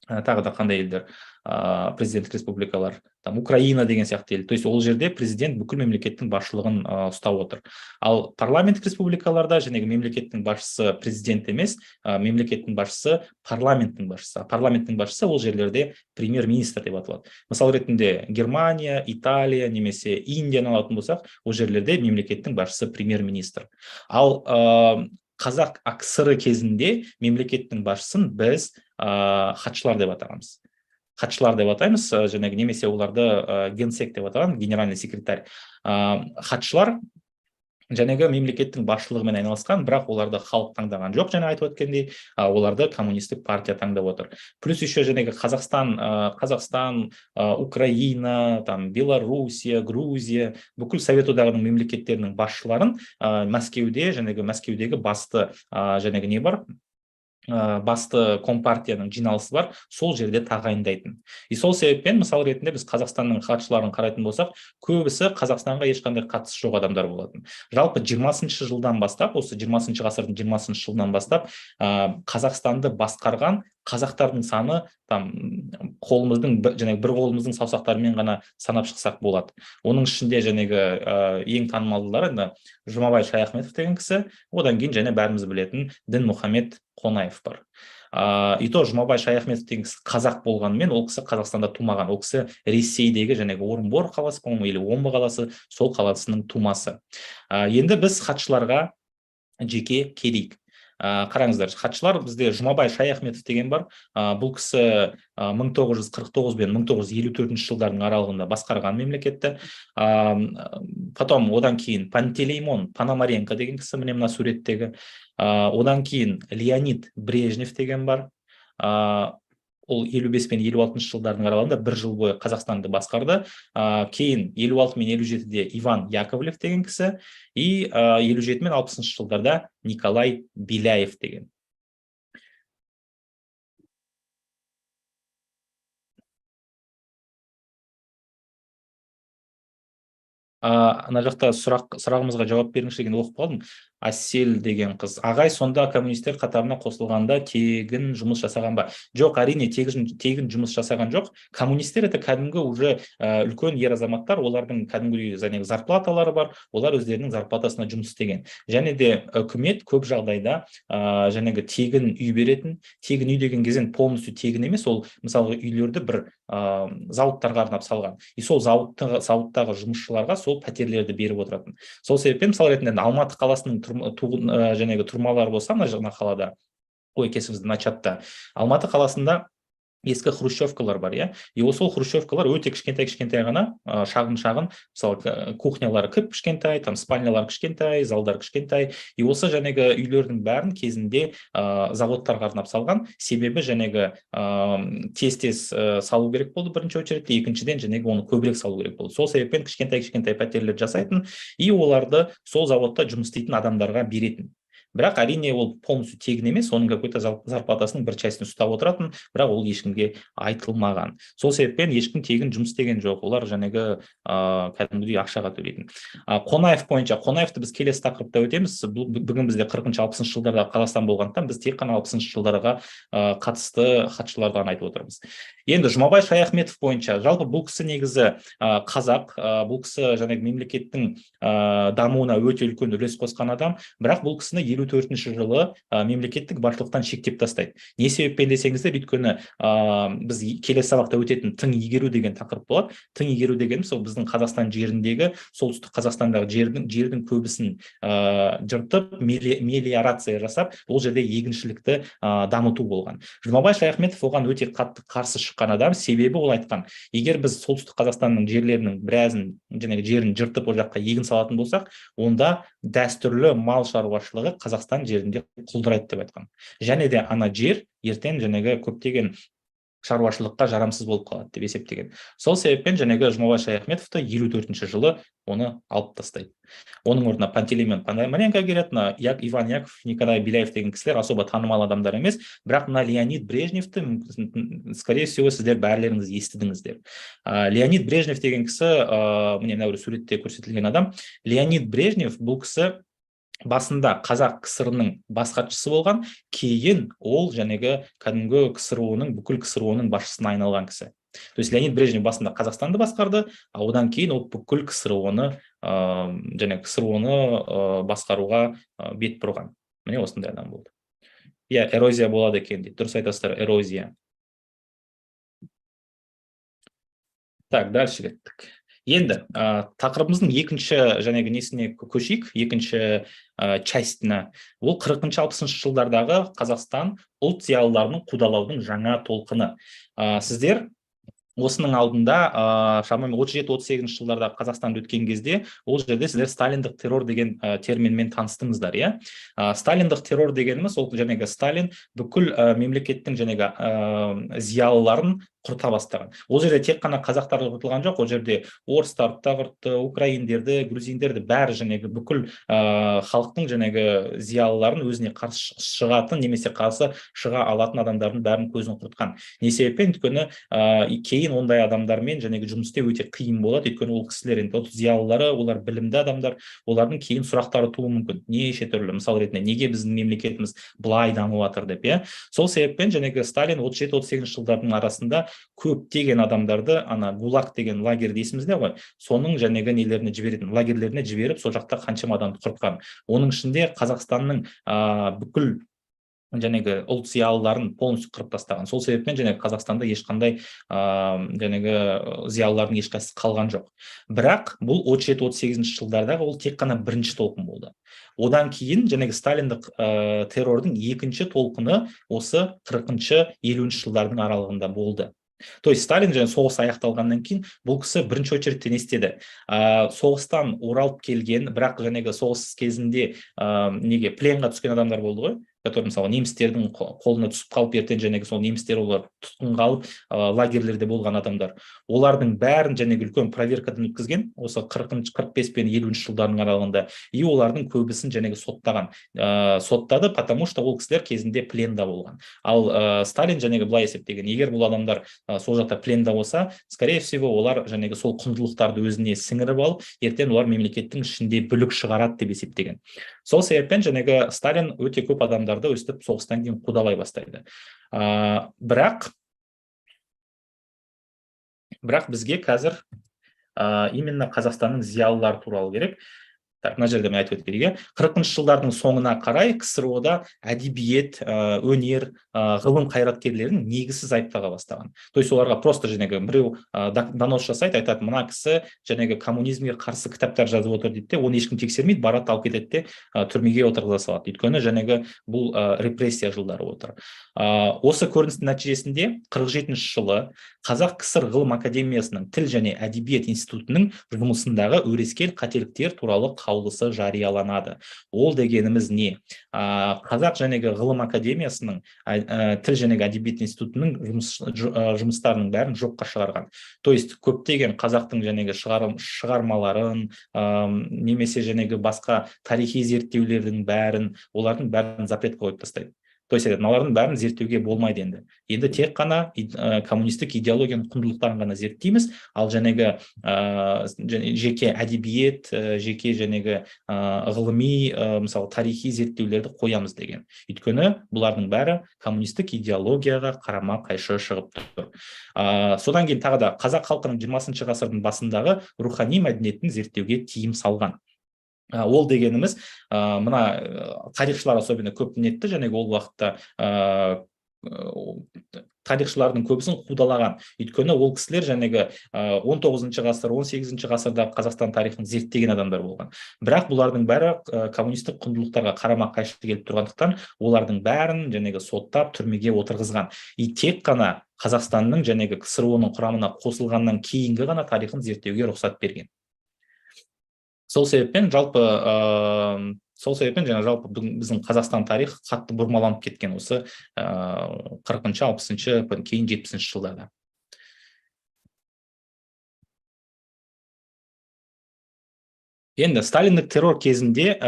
тағы да қандай елдер, президенттік республикалар, там Украина деген сияқты ел. То есть ол жерде президент бүкіл мемлекеттің басшылығын ұстап отыр. Ал парламенттік республикаларда жәнегі мемлекеттің басшысы президент емес, мемлекеттің басшысы парламенттің басшысы. Парламенттің басшысы ол жерлерде премьер-министр деп аталады. Мысал ретінде Германия, Италия немесе Индияны алатын болсақ, ол жерлерде мемлекеттің басшысы премьер-министр. Ал Қазақ АКСР кезінде мемлекеттің басшысын біз хатшылар деп атағанбыз. Хатшылар деп атаймыз, жаңағы немесе оларды генсек деп атаған, генеральный секретарь. Хатшылар жаңағы мемлекеттің басшылығымен айналысқан, бірақ оларды халық таңдаған жоқ, жаңа айтып өткендей, оларды коммунистік партия таңдап отыр. Плюс еще жаңағы Қазақстан, Украина, там Белоруссия, Грузия, бүкіл Совет одағының мемлекеттерінің басшыларын Мәскеудегі басты жаңағы не бар? Басты компартияның жиналысы бар, сол жерде тағайындайтын. И сол себеппен мысал ретінде біз Қазақстанның хатшыларын қарайтын болсақ, көбісі Қазақстанға ешқандай қатысы жоқ адамдар болатын. Жалпы 20-шы жылдан бастап, осы 20-шы ғасырдың 20-шы жылдан бастап, Қазақстанды басқарған қазақтардың саны там бір қолымыздың саусақтарымен ғана санап шықсақ болады. Оның ішінде ең танымалдылары Жұмабай Шаяхметов деген кісі, одан кейін және бәріміз білетін Дінмұхамед Қонаев бар. И то Жұмабай Шаяхметов деген кісі қазақ болғанымен, ол кісі Қазақстанда тумаған. Ол кісі Ресейдегі Орынбор қаласы, или Омбы қаласы, сол қаласының тумасы. Енді біз хатшыларға жеке келейік. Қараңыздар, хатшылар бізде Жұмабай Шаяхметов деген бар. Бұл кісі 1949 бен 1954 жылдардың аралығында басқарған мемлекетті. Потом одан кейін Пантелеймон Пономаренко деген кісі, міне мына суреттегі. Одан кейін Леонид Брежнев деген бар. Ол 55 пен 56 жылдардың аралығында бір жыл бойы Қазақстанды басқарды. Кейін 56 мен 57-де Иван Яковлев деген кісі, и 57 мен 60 жылдарда Николай Беляев деген. Ана жақта сұрағымызға жауап беріңізші деген оқып қалдым. Асел деген қыз. Ағай, сонда коммунистер қатарына қосылғанда тегін жұмыс жасаған ба? Жоқ, әрине тегін жұмыс жасаған жоқ. Коммунистер это кәдімгі уже үлкен ер азаматтар, олардың кәдімгі зарплаталары бар, олар өздерінің зарплатасына жұмыс істеген. Және де үкімет көп жағдайда тегін үй беретін. Тегін үй деген кезен полностью тегін емес, ол мысалы үйлерді бір зауыттарға арнап салған. И сол зауыттағы жұмысшыларға сол пәтерлерді беріп отыратын. Сол себептен мысал ретінде Алматы қаласының тұрмалары болса, мына жаңа қалада, ой, кесіңізді начатта, Алматы қаласында ескі хрущевкалар бар, и сол хрущевкалар өте кішкентай ғана, шағын, мысалы кухнялары кішкентай, там спальнялар кішкентай, залдар кішкентай, и осы үйлердің бәрін кезінде заводтарға арнап салған. Себебі тез салу керек болды бірінші очередте, екіншіден оны көбірек салу керек болды. Сол себеппен кішкентай пәтерлер жасайтын, и оларды сол заводта жұмыс істейтін адамдарға беретін. Бірақ әрине ол полностью тегін емес, оның какой-то зарплатасының бір частын ұстап отыратын, бірақ ол ешкімге айтылмаған. Сол себеппен ешкім тегін жұмыс істеген жоқ, олар кәдімгідей ақшаға төлейтін. Қонаев бойынша, Қонаевты біз келесі тақырыпта өтеміз. Бүгін бізде 40-60 жылдарда Қазақстан болғандықтан біз тек қана 60 жылдарға қатысты хатшылардан айтып отырмыз. Енді Жұмабай Шаяхметов бойынша, жалпы бұл кісі негізі қазақ, бұл кісі мемлекеттің дамуына өте үлкен үлес қосқан адам, бірақ бұл кісіні 54-ші жылы мемлекеттік басшылықтан шектеп тастайды. Не себеппен десеңіздер, өйткені біз келесі сабақта өтетін тың игеру деген тақырып болады. Тың игеру дегеніміз сол біздің Қазақстан жеріндегі, солтүстік Қазақстандағы жердің көбісін жыртып, мелиорация жасап, ол жерде егіншілікті дамыту болған. Жұмабай Шаяхметов оған өте қатты қарсы шыққан адам, себебі ол айтқан, егер біз солтүстік Қазақстанның жерлерінің біразын, жерін жыртып ол жаққа егін салатын болсақ, онда дәстүрлі мал шаруашылығы Қазақстан жерінде құлдырайды деп айтқан. Және де ана жер ертең көптеген шаруашылыққа жарамсыз болып қалады деп есептеген. Сол себеппен Жұмабай Шаяхметовты 54-ші жылы оны алып тастайды. Оның орнына Пантелеймон Пономаренко келеді, Иван Яковлев, Николай Беляев деген кісілер особо танымал адамдар емес, бірақ мына Леонид Брежневті, скорее всего, сіздер бәрлеріңіз естідіңіздер. Леонид Брежнев деген кісі, міне мына суретте көрсетілген адам. Леонид Брежнев бұл кісі басында қазақ КСР-ның бас хатшысы болған, кейін ол кәдімгі КСРО-ның бүкіл КСРО-ның басшысына айналған кісі. То есть Леонид Брежнев басында Қазақстанды басқарды, одан кейін ол бүкіл КСРО-ны басқаруға бет бұрған. Міне осындай адам болды. Иә, эрозия болады екен дейді. Дұрыс айтасыздар, эрозия. Так, дальше кеттік. Енді тақырыбымыздың екінші несіне көшейік, екінші частина. Ол 40-60 жылдардағы Қазақстан ұлт зиялыларының қудалаудың жаңа толқыны. Сіздер осының алдында шамамен 37-38 жылдарда Қазақстанды өткен кезде ол жерде сіздер сталиндік террор деген терминмен таныстыңыздар, иә? Сталиндік террор дегеніміз ол Сталин бүкіл мемлекеттің зиялыларын құрта бастаған. Ол жерде тек қана қазақтарды құртылған жоқ, ол жерде орыстарды да құртты, украиндерді, грузиндерді, бәрі бүкіл халықтың зиялыларын өзіне қарсы шығатын немесе қарсы шыға алатын адамдардың бәрін көзін құртқан. Не себеппен? Өйткені кейін ондай адамдармен жұмыс істеу өте қиын болады. Өйткені ол кісілер енді зиялылары, олар білімді адамдар, олардың кейін сұрақтары туы мүмкін. Неше түрлі, мысал ретінде, неге біздің мемлекетіміз былай дамып жатыр деп, иә? Сол себеппен Сталин 37-38 жылдардың арасында көптеген адамдарды ГУЛАГ деген лагерьді есімізде ғой, соның нелеріне жіберетін, лагерлеріне жіберіп, сол жақта қаншама адамды құртқан. Оның ішінде Қазақстанның бүкіл ұлт зиялыларын полностью қырып тастаған. Сол себеппен Қазақстанда ешқандай зиялылардың ешқайсысы қалған жоқ. Бірақ бұл 37-38 жылдардағы ол тек қана бірінші толқын болды. Одан кейін сталиндік террордың екінші толқыны осы 40-50 жылдардың аралығында болды. То есть Сталин соғыс аяқталғаннан кейін бұл кісі бірінші очередте не істеді? Соғыстан оралып келген, бірақ соғыс кезінде пленға түскен адамдар болды ғой, который мысалы немістердің қолына түсіп қалып, ертең сол немістер олар тұтқынға алып лагерлерде болған адамдар. Олардың бәрін үлкен проверкадан өткізген осы 45 пен 50 жылдардың аралығында, и олардың көбісін соттаған. Соттады, потому что ол кісілер кезінде пленда болған. Ал Сталин былай есептеген, егер бұл адамдар сол жақта пленда болса, скорее всего, олар сол құндылықтарды өзіне сіңіріп алып, ертең олар мемлекеттің ішінде бүлік шығарады деп есептеген. Сол себеппен Сталин өте көп адамдарды өстіп соғыстан кейін қудалай бастайды. Бірақ бізге қазір именно Қазақстанның зиялылары туралы керек. Так, мына жерде мен айтып өтейін. 40-шы жылдардың соңына қарай КСРО-да әдебиет, өнер, ғылым қайраткерлерін негізсіз айыптала бастаған. То есть оларға просто біреу донос жасайды, айтады, мына кісі коммунизмге қарсы кітаптар жазып отыр дейді, оны ешкім тексермейді, барады алып кетеді де түрмеге отырғыза салады. Өйткені бұл репрессия жылдары отыр. Осы көріністің нәтижесінде 47-ші жылы Қазақ КСР ғылым академиясының тіл және әдебиет институтының жұмысындағы өрескел қателіктер туралы қаулысы жарияланады. Ол дегеніміз не? Қазақ ғылым академиясының тіл және әдебиет институтының жұмыстарының бәрін жоққа шығарған. То есть көптеген қазақтың шығармаларын, немесе басқа тарихи зерттеулердің олардың бәрін запретқа қойып тастайды. То есть мыналардың бәрін зерттеуге болмайды енді. Енді тек қана коммунистік идеологияның құндылықтарын ғана зерттейміз, ал жеке әдебиет, жеке ғылыми, мысалы тарихи зерттеулерді қоямыз деген. Өйткені бұлардың бәрі коммунистік идеологияға қарама қайшы шығып тұр. Содан кейін тағы да қазақ халқының 20-шы ғасырдың басындағы рухани мәдениетін зерттеуге тиым салған. Ол дегеніміз, мына тарихшылар особенно көп нетті, ол уақытта тарихшылардың көбісін қудалаған. Өйткені ол кісілер 19-шы ғасыр, 18-шы ғасырда Қазақстан тарихын зерттеген адамдар болған. Бірақ бұлардың бәрі коммунистік құндылықтарға қарама қайшы келіп тұрғандықтан, олардың бәрін соттап түрмеге отырғызған. И тек қана Қазақстанның КСРО-ның құрамына қосылғаннан кейінгі ғана тарихын зерттеуге рұқсат берген. Сол себеппен жалпы біздің Қазақстан тарихы қатты бұрмаланып кеткен осы 40-шы, 60-шы, кейін 70-інші жылдарда. Енді сталиндік террор кезінде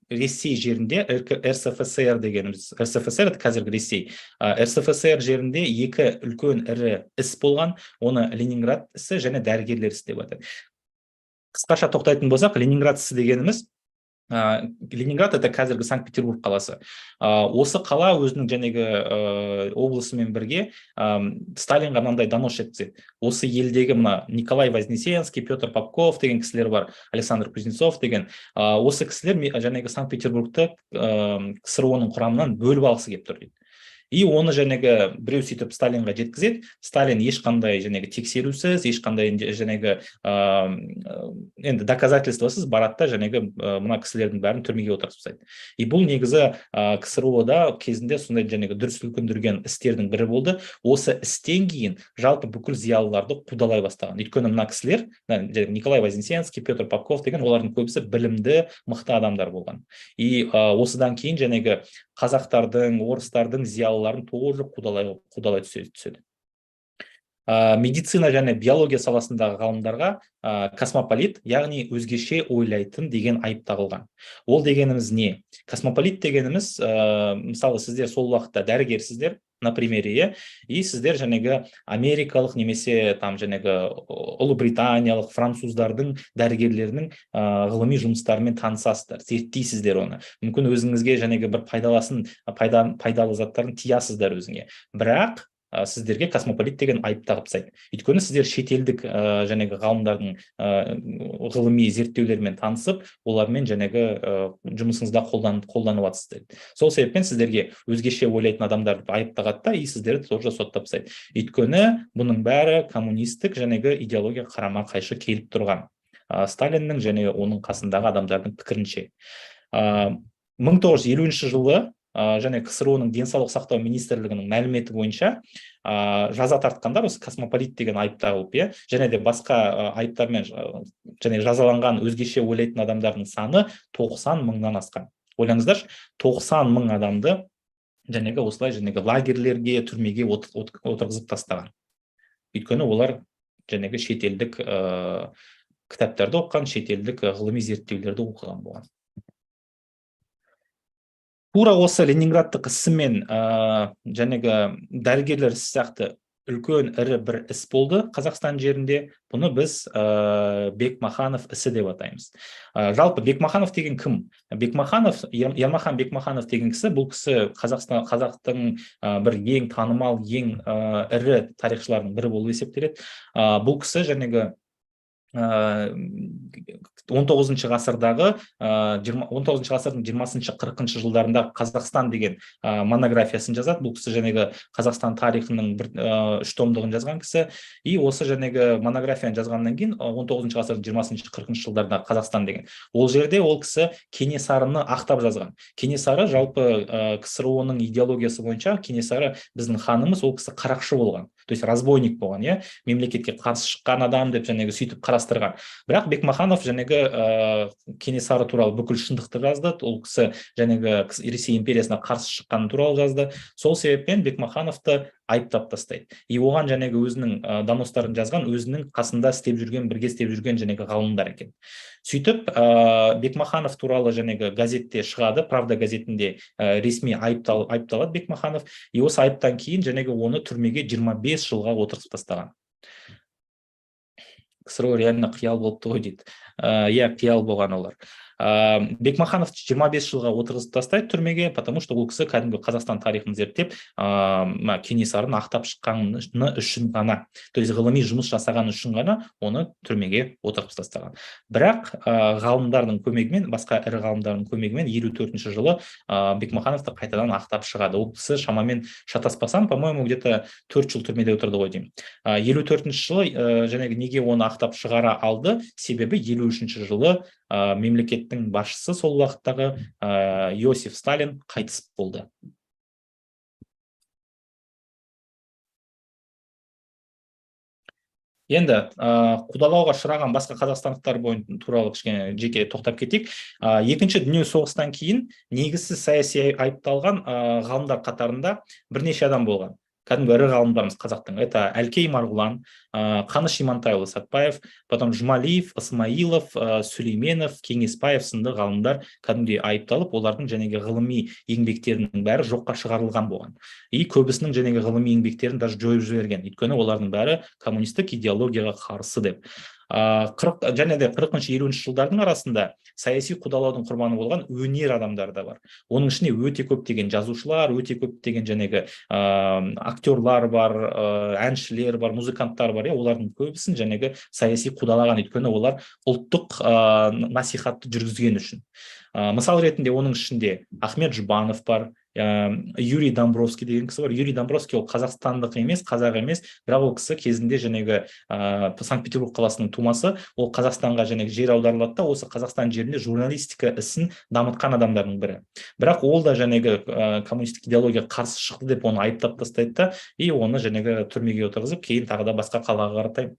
Ресей жерінде, РСФСР дегеніміз, РСФСР қазіргі Ресей, РСФСР жерінде екі үлкен ірі іс болған, оны Ленинград ісі және дәрігерлер ісі деп атайды. Қысқаша тоқтайтын болсақ, Ленинград ісі дегеніміз Ленинград — это қазіргі Санкт-Петербург қаласы. Осы қала өзінің облысымен бірге Сталинға мынандай донос жеткізеді. Осы елдегі мына Николай Вознесенский, Петр Попков деген кісілер бар, Александр Кузнецов деген. Осы кісілер Санкт-Петербургты КСРО-ның құрамынан бөліп алғысы келіп тұр дейді. И оны біреу сөйтіп Сталинға жеткізеді. Сталин ешқандай тексерусіз, ешқандай енді доказательствосыз барады да мына кісілердің бәрін түрмеге отырғызып тастайды. И бұл негізі КСРО-да кезінде сондай дүрсіл күндірген істердің бірі болды. Осы істен кейін жалпы бүкіл зиялыларды қудалай бастаған. Өйткені мына кісілер, Николай Вознесенский, Петр Попков деген, олардың көбісі білімді, мықты адамдар болған. И осыдан кейін қазақтардың, орыстардың зиялыларын тоже қудалай түседі. Медицина және биология саласындағы ғалымдарға космополит, яғни өзгеше ойлайтын деген айып тағылған. Ол дегеніміз не? Космополит дегеніміз, мысалы, сіздер сол уақытта дәрігерсіздер, на примере, и сіздер америкалық немесе ұлыбританиялық, француздардың дәрігерлерінің ғылыми жұмыстарымен танысасыздар, зерттейсіздер оны. Мүмкін өзіңізге бір пайдалы заттарын тиясыздар өзіңе. Бірақ сіздерге космополит деген айып тағып тастайды. Өйткені сіздер шетелдік ғалымдардың ғылыми зерттеулерімен танысып, олармен жұмысыңызда қолданып жатсыздар. Сол себеппен сіздерге өзгеше ойлайтын адамдарды айып тағады да, и сіздерді тоже соттап тастайды. Өйткені бұның бәрі коммунистік идеология қарама қайшы келіп тұрған. Сталиннің оның қасындағы адамдардың пікірінше. 1950 жылы КСРО-ның денсаулық сақтау министрлігінің мәліметі бойынша жаза тартқандар осы космополит деген айып тағылып, және де басқа айыптармен жазаланған өзгеше ойлайтын адамдардың саны 90 мыңнан асқан. Ойлаңыздаршы, 90 мың адамды осылай лагерлерге, түрмеге отырғызып тастаған. Өйткені олар шетелдік кітаптарды оқыған, шетелдік ғылыми зерттеулерді оқыған болған. Тура осы Ленинградтық ісімен дәрігерлер ісі сияқты үлкен ірі бір іс болды Қазақстан жерінде. Бұны біз Бекмаханов ісі деп атаймыз. Жалпы Бекмаханов деген кім? Ермахан Бекмаханов деген кісі, бұл кісі қазақтың бір ең танымал, ең ірі тарихшылардың бірі болып есептеледі. Бұл кісі 19 ғасырдағы 19 ғасырдың 20-40 жылдарында Қазақстан деген монографиясын жазады. Бұл кісі Қазақстан тарихының 3 томдығын жазған кісі. И осы монографияны жазғаннан кейін 19 ғасырдың 20-40 жылдарында Қазақстан деген. Ол жерде ол кісі Кенесарыны ақтап жазған. Кенесары жалпы КСРО-ның идеологиясы бойынша Кенесары біздің ханымыз, ол кісі қарақшы болған. То есть разбойник болған, мемлекетке қарсы шыққан адам деп сөйтіп қарастырған. Бірақ Бекмаханов Кенесары туралы бүкіл шындықты жазды. Ол кісі Ресей империясына қарсы шыққаны туралы жазды. Сол себеппен Бекмахановты айыптап тастайды. И оған өзінің доностарын жазған, өзінің қасында бірге істеп жүрген ғалымдар екен. Сөйтіп Бекмаханов туралы газетте шығады, Правда газетінде ресми айыпталады Бекмаханов. И осы айыптан кейін оны түрмеге 25 жылға отырғызып тастаған. КСРО реально қиял болыпты ғой дейді. Қиял болған олар. Бекмаханов 25 жылға отырғызып тастайды түрмеге, потому что ол кісі кәдімгі Қазақстан тарихын зерттеп, Кенесарын ақтап шыққаны үшін ғана, то есть ғылыми жұмыс жасаған үшін ғана оны түрмеге отырғызып тастаған. Бірақ ғалымдардың көмегімен, басқа ірі ғалымдардың көмегімен 54 жылы Бекмахановты қайтадан ақтап шығады. Ол кісі шамамен, шатаспасам, по-моему, где-то 4 жыл түрмеде отырды ғой деймін. 54 жылы неге оны ақтап шығара алды? Себебі 53 жылы мемлекеттің басшысы сол уақыттағы Иосиф Сталин қайтыс болды. Енді қудалауға ұшыраған басқа қазақстандықтар туралы кішкене жеке тоқтап кетейік. Екінші дүние соғыстан кейін негізсіз саяси айыпталған ғалымдар қатарында бірнеше адам болған. Кәдімгі ірі ғалымдарымыз қазақтың. Это Әлкей Марғұлан, Қаныш Имантайұлы Сәтбаев, потом Жұмалиев, Ысмайылов, Сүлейменов, Кеңесбаев сынды ғалымдар кәдімгідей айыпталып, олардың ғылыми еңбектерінің бәрі жоққа шығарылған болған. И көбісінің ғылыми еңбектерін даже жойып жіберген. Өйткені олардың бәрі коммунистік идеологияға қарсы деп. және де 40-50 жылдардың арасында саяси қудалаудың құрбаны болған өнер адамдары да бар. Оның ішінде өте көптеген жазушылар, өте көптеген жаңағы актерлар бар, әншілер бар, музыканттар бар, олардың көбісін жаңағы саяси қудалаған, өйткені олар ұлттық насихатты жүргізген үшін. Мысал ретінде оның ішінде Ахмет Жұбанов бар, Юрий Домбровский деген кісі бар. Юрий Домбровский ол қазақстандық емес, қазақ емес, бірақ ол кісі кезінде жаңағы Санкт-Петербург қаласының тумасы, ол Қазақстанға жаңағы жер аударылады да, осы Қазақстан жерінде журналистика ісін дамытқан адамдардың бірі. Бірақ ол да жаңағы коммунистік идеология қарсы шықты деп оны айыптап тастайды да, и оны жаңағы түрмеге отырғызып, кейін тағы да басқа қалаға қаратай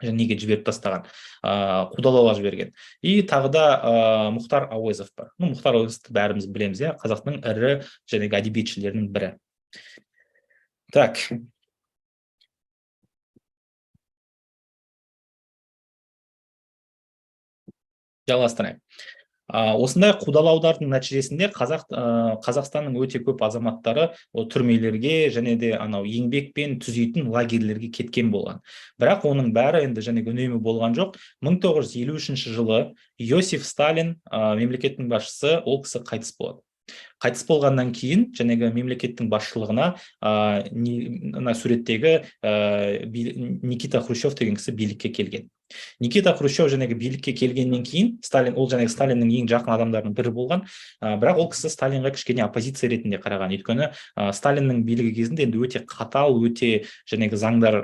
неге жіберіп тастаған, қудалауға жіберген. И тағы да Мұхтар Әуезов бар. Мұхтар Әуезовті бәріміз білеміз, қазақтың ірі жаңағы әдебиетшілерінің бірі. Так. Жалғастырайық. Осындай қудалаудардың нәтижесінде Қазақстанның өте көп азаматтары түрмелерге және де еңбекпен түзейтін лагерлерге кеткен болған. Бірақ оның бәрі енді үнемі болған жоқ. 1953 жылы Иосиф Сталин, мемлекеттің басшысы, ол кісі қайтыс болады. Қайтыс болғаннан кейін жаңағы мемлекеттің басшылығына суреттегі Никита Хрущев деген кісі билікке келген. Никита Хрущев жаңағы билікке келгеннен кейін Сталин, ол жаңағы Сталиннің ең жақын адамдарының бірі болған, бірақ ол кісі Сталинға кішкене оппозиция ретінде қараған. Өйткені Сталиннің билігі кезінде енді өте қатал, өте жаңағы заңдар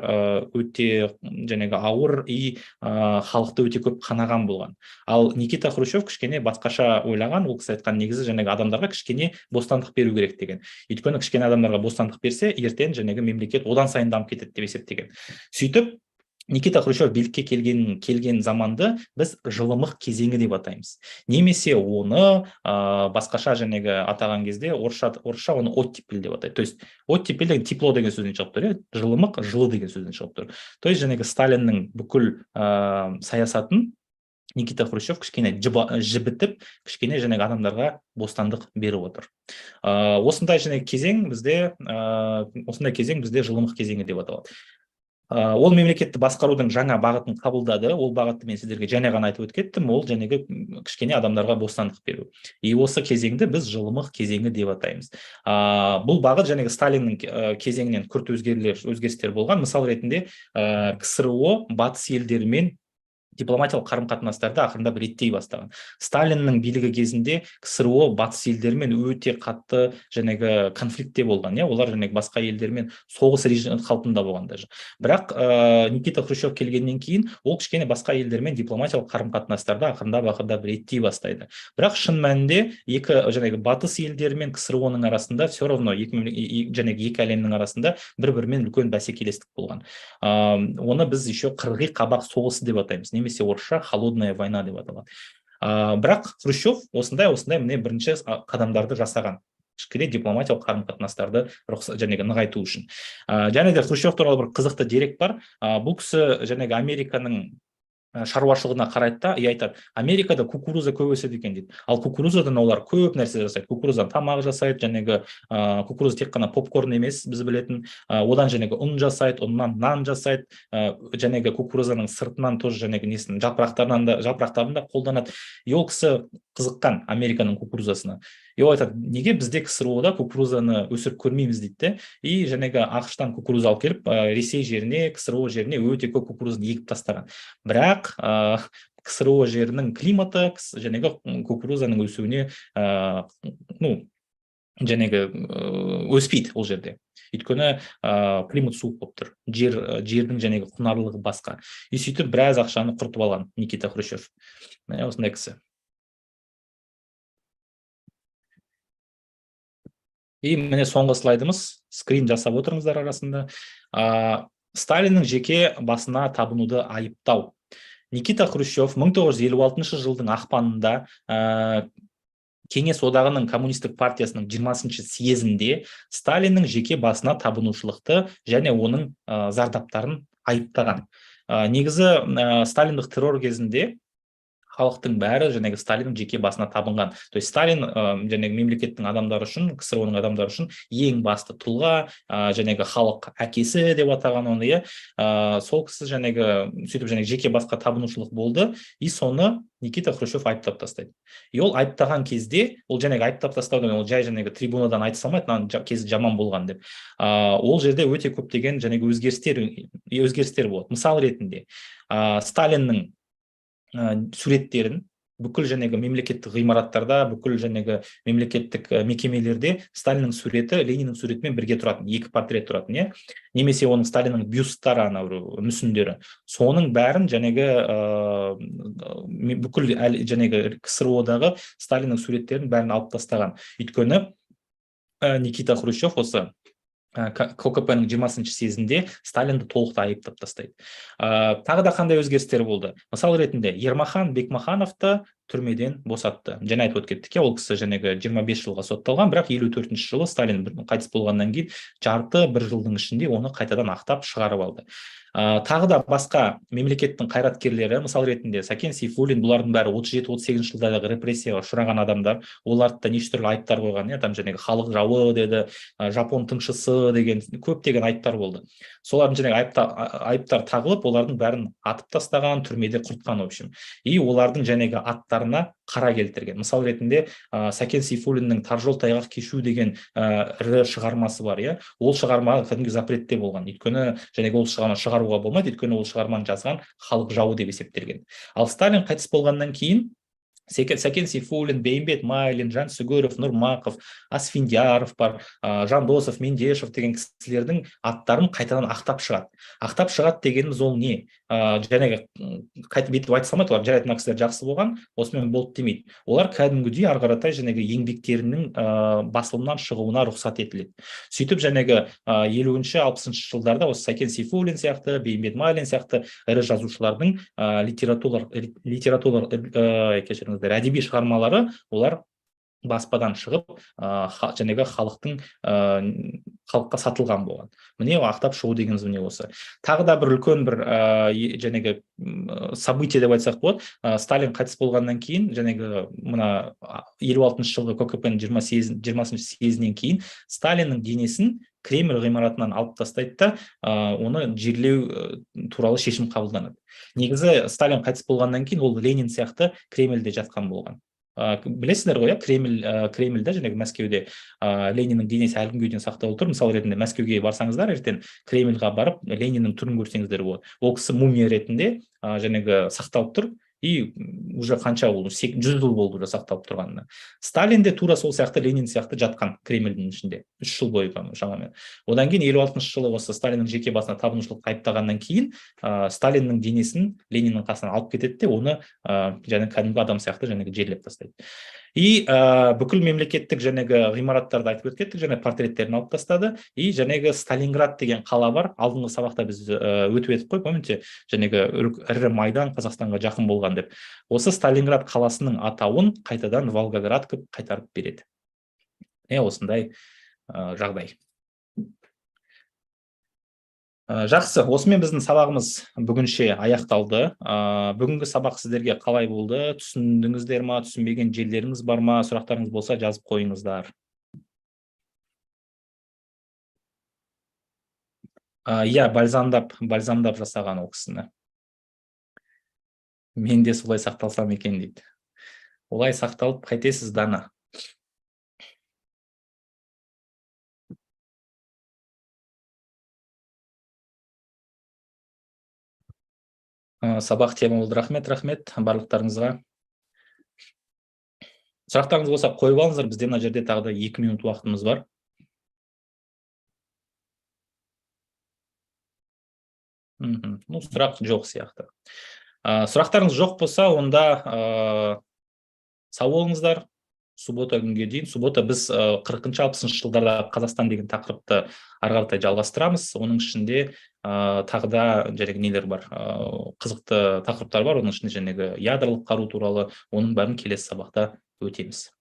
өте жаңағы ауыр, и халықты өте көп қанаған болған. Ал Никита Хрущев кішкене басқаша ойлаған, ол кісі айтқан негізі жаңағы адамдарға кішкене бостандық беру керек деген. Өйткені кішкене адамдарға бостандық берсе, ертең жаңағы мемлекет одан сайын дамып кетеді деп есептеген. Сөйтіп Никита Хрущев билікке келген заманды біз жылымық кезеңі деп атаймыз. Немесе оны басқаша жаңағы атаған кезде орысша оны оттепель деп атайды. То есть оттепель деген тепло деген сөзден шығып тұр, жылымық жылы деген сөзден шығып тұр. То есть жаңағы Сталиннің бүкіл саясатын Никита Хрущев кішкене жібітіп, кішкене жаңағы адамдарға бостандық беріп отыр. Осындай кезең бізде жылымық кезеңі деп аталады. Ол мемлекетті басқарудың жаңа бағытын қабылдады. Ол бағытты мен сіздерге және ғана айтып өткеттім, ол жаңағы кішкене адамдарға бостандық беру. И осы кезеңді біз жылымық кезеңі деп атаймыз. Бұл бағыт жаңағы Сталиннің кезеңінен күрт өзгерістер болған. Мысал ретінде КСРО батыс елдерімен дипломатиялық қарым-қатынастарды ақырындап реттей бастаған. Сталиннің билігі кезінде КСРО батыс елдермен өте қатты жаңағы конфликтте болған. Олар жаңағы басқа елдермен соғыс режимі қалпында болған даже. Бірақ Никита Хрущев келгеннен кейін ол кішкене басқа елдермен дипломатиялық қарым-қатынастарды ақырындап реттей бастайды. Бірақ шын мәнінде жаңағы батыс елдері мен КСРО-ның арасында все равно екі әлемнің арасында бір-бірімен үлкен бәсекелестік болған. Оны біз еще қырғи қабақ соғысы деп атаймыз. Немесе орысша холодная война деп аталады. Бірақ Хрущев осындай міне бірінші қадамдарды жасаған. Кішкене дипломатиялық қарым-қатынастарды жаңағы нығайту үшін. Және де Хрущев туралы бір қызықты дерек бар. Бұл кісі жаңағы Американың шаруашылығына қарайды да, айтады, Америкада кукуруза көп өседі екен дейді. Ал кукурузадан олар көп нәрсе жасайды. Кукурузадан тамақ жасайды, жаңағы кукуруза тек қана попкорн емес, біз білетін, одан жаңағы ұн жасайды, ұннан нан жасайды, жаңағы кукурузаның сыртынан тоже жаңағы несін жапырақтарын да қолданады. Ол кісі қызыққан Американың кукурузасына. Ол айтады, неге бізде КСРО-да кукурузаны өсіріп көрмейміз дейді. И жаңағы ақш-тан кукуруза алып келіп, Ресей жеріне, КСРО жеріне өте көп кукурузаны егіп тастаған. Бірақ КСРО жерінің климаты жаңағы кукурузаның өсуіне жаңағы өспейді ол жерде. Өйткені климат суық болып тұр. Жердің жаңағы құнарлылығы басқа. И сөйтіп біраз ақшаны құртып алған Никита Хрущев. Осындай кісі. И міне соңғы слайдымыз, скрин жасап отырыңыздар арасында. Сталиннің жеке басына табынуды айыптау. Никита Хрущев 1956 жылдың ақпанында Кеңес одағының коммунистік партиясының 20-шы съезінде Сталиннің жеке басына табынушылықты және оның зардаптарын айыптаған. Негізі Сталиндік террор кезінде халықтың бәрі жаңағы Сталиннің жеке басына табынған. То есть Сталин жаңағы мемлекеттің адамдары үшін, КСРО-ның адамдары үшін ең басты тұлға, жаңағы халық әкесі деп атаған оны, иә. Сол кісі жаңағы сөйтіп жаңағы жеке басқа табынушылық болды, и соны Никита Хрущев айыптап тастайды. И ол айыптаған кезде, ол жаңағы айыптап тастаудан ол жай жаңағы трибунадан айта салмайды, мына кезі жаман болған деп. Ол жерде өте көптеген жаңағы өзгерістер болады. Мысал ретінде, Сталиннің суреттерін бүкіл жаңағы мемлекеттік ғимараттарда, бүкіл жаңағы мемлекеттік мекемелерде Сталиннің суреті Лениннің суретімен бірге тұратын, екі портрет тұратын, иә. Немесе оның Сталиннің бюсттары, анау мүсіндері. Соның бәрін жаңағы бүкіл жаңағы КСРО-дағы Сталиннің суреттерін бәрін алып тастаған. Өйткені Никита Хрущев осы ККП-ның 20-шы съезінде Сталинді толықтай айыптап тастайды. Тағы да қандай өзгерістер болды? Мысал ретінде, Ермахан Бекмахановты түрмеден босатты. Жаңа айтып өттік, ол кісі жаңағы 25 жылға сотталған, бірақ 54-ші жылы Сталин қайтыс болғаннан кейін бір жылдың ішінде оны қайтадан ақтап шығарып алды. Тағы да басқа мемлекеттің қайраткерлері, мысал ретінде Сәкен Сейфуллин, бұлардың бәрі 37-38 жылдардағы репрессияға ұшыраған адамдар, оларды да неше түрлі айыптар қойған, там жаңағы халық жауы деді, жапон тыңшысы деген көптеген айыптар болды. Солардың жаңағы айыптар тағылып, олардың бәрін атып тастаған, түрмеде құртқан, в общем. И олардың жаңағы аттарына қара келтірген. Мысал ретінде Сәкен Сейфуллиннің Тар жол тайғақ кешу деген ірі шығармасы бар, иә. Ол шығарма кәдімгі запретте болған. Өйткені жаңағы ол шығарманы шығаруға болмайды, өйткені ол шығарманы жазған халық жауы деп есептелген. Ал Сталин қайтыс болғаннан кейін Сәкен Сейфуллин, Бейімбет Майлин, Жан Сүгіров, Нұрмақов, Асфендияров бар, Жандосов, Мендешев деген кісілердің аттарын қайтадан ақтап шығады. Ақтап шығады дегеніміз ол не? Жаңағы қайтып бетіп айта салмайды, олар жарайды, мына кісілер жақсы болған, осымен болды демейді. Олар кәдімгідей ары қаратай жаңағы еңбектерінің басылымнан шығуына рұқсат етіледі. Сөйтіп жаңағы 50-ші 60-шы жылдарда осы Сәкен Сейфуллин сияқты, Бейімбет Майлин сияқты ірі жазушылардың әдеби шығармалары олар баспадан шығып, жаңағы халыққа сатылған болған. Міне ақтап шығу дегеніміз міне осы. Тағы да бір үлкен бір жаңағы событие деп айтсақ болады. Сталин қайтыс болғаннан кейін, жаңағы мына 56-шы жылғы ККП-ның 20-шы съезінен кейін Сталиннің денесін Кремль ғимаратынан алып тастайды да, оны жерлеу туралы шешім қабылданады. Негізі Сталин қайтыс болғаннан кейін ол Ленин сияқты Кремльде жатқан болған. Білесіздер ғой, Кремльде, жаңағы Мәскеуде Лениннің денесі әлі күнге дейін сақтаулы тұр. Мысал ретінде Мәскеуге барсаңыздар, ертең Кремльға барып Лениннің түрін көрсеңіздер болады. Ол кісі мумия ретінде жаңағы сақталып тұр. И уже қанша ол 100 жыл болды уже сақталып тұрғанына. Сталин де тура сол сияқты Ленин сияқты жатқан Кремльдің ішінде 3 жыл бойы шамамен. Одан кейін 56-шы жылы осы Сталиннің жеке басына табынушылық айыптағаннан кейін Сталиннің денесін Лениннің қасынан алып кетеді де, оны және кәдімгі адам сияқты жаңағы жерлеп тастайды. И бүкіл мемлекеттік жаңағы ғимараттарды айтып өткеттік, және портреттерін алып тастады. И жаңағы Сталинград деген қала бар. Алдыңғы сабақта біз өтіп едік қой, помните, жаңағы ірі майдан Қазақстанға жақын болған деп. Осы Сталинград қаласының атауын қайтадан Волгоград қылып қайтарып береді. Осындай жағдай. Жақсы, осымен біздің сабағымыз бүгінше аяқталды. Бүгінгі сабақ сіздерге қалай болды? Түсіндіңіздер ма, түсінбеген жерлеріңіз бар ма? Сұрақтарыңыз болса жазып қойыңыздар. Иә, бальзамдап жасаған ол кісіні. Мен де солай сақталсам екен дейді. Олай сақталып қайтесіз, Дана? Сабақ тема болды. Рахмет барлықтарыңызға. Сұрақтарыңыз болса қойып алыңыздар, бізде мына жерде тағы да 2 минут уақытымыз бар. Сұрақ жоқ сияқты. Сұрақтарыңыз жоқ болса, онда сау болыңыздар. Суббота күнге дейін. Суббота біз 40-60 жылдарда Қазақстан деген тақырыпты ары қаратай жалғастырамыз. Оның ішінде тағы да жаңағы нелер бар, қызықты тақырыптар бар. Оның ішінде жаңағы ядролық қару туралы, оның бәрін келесі сабақта өтеміз.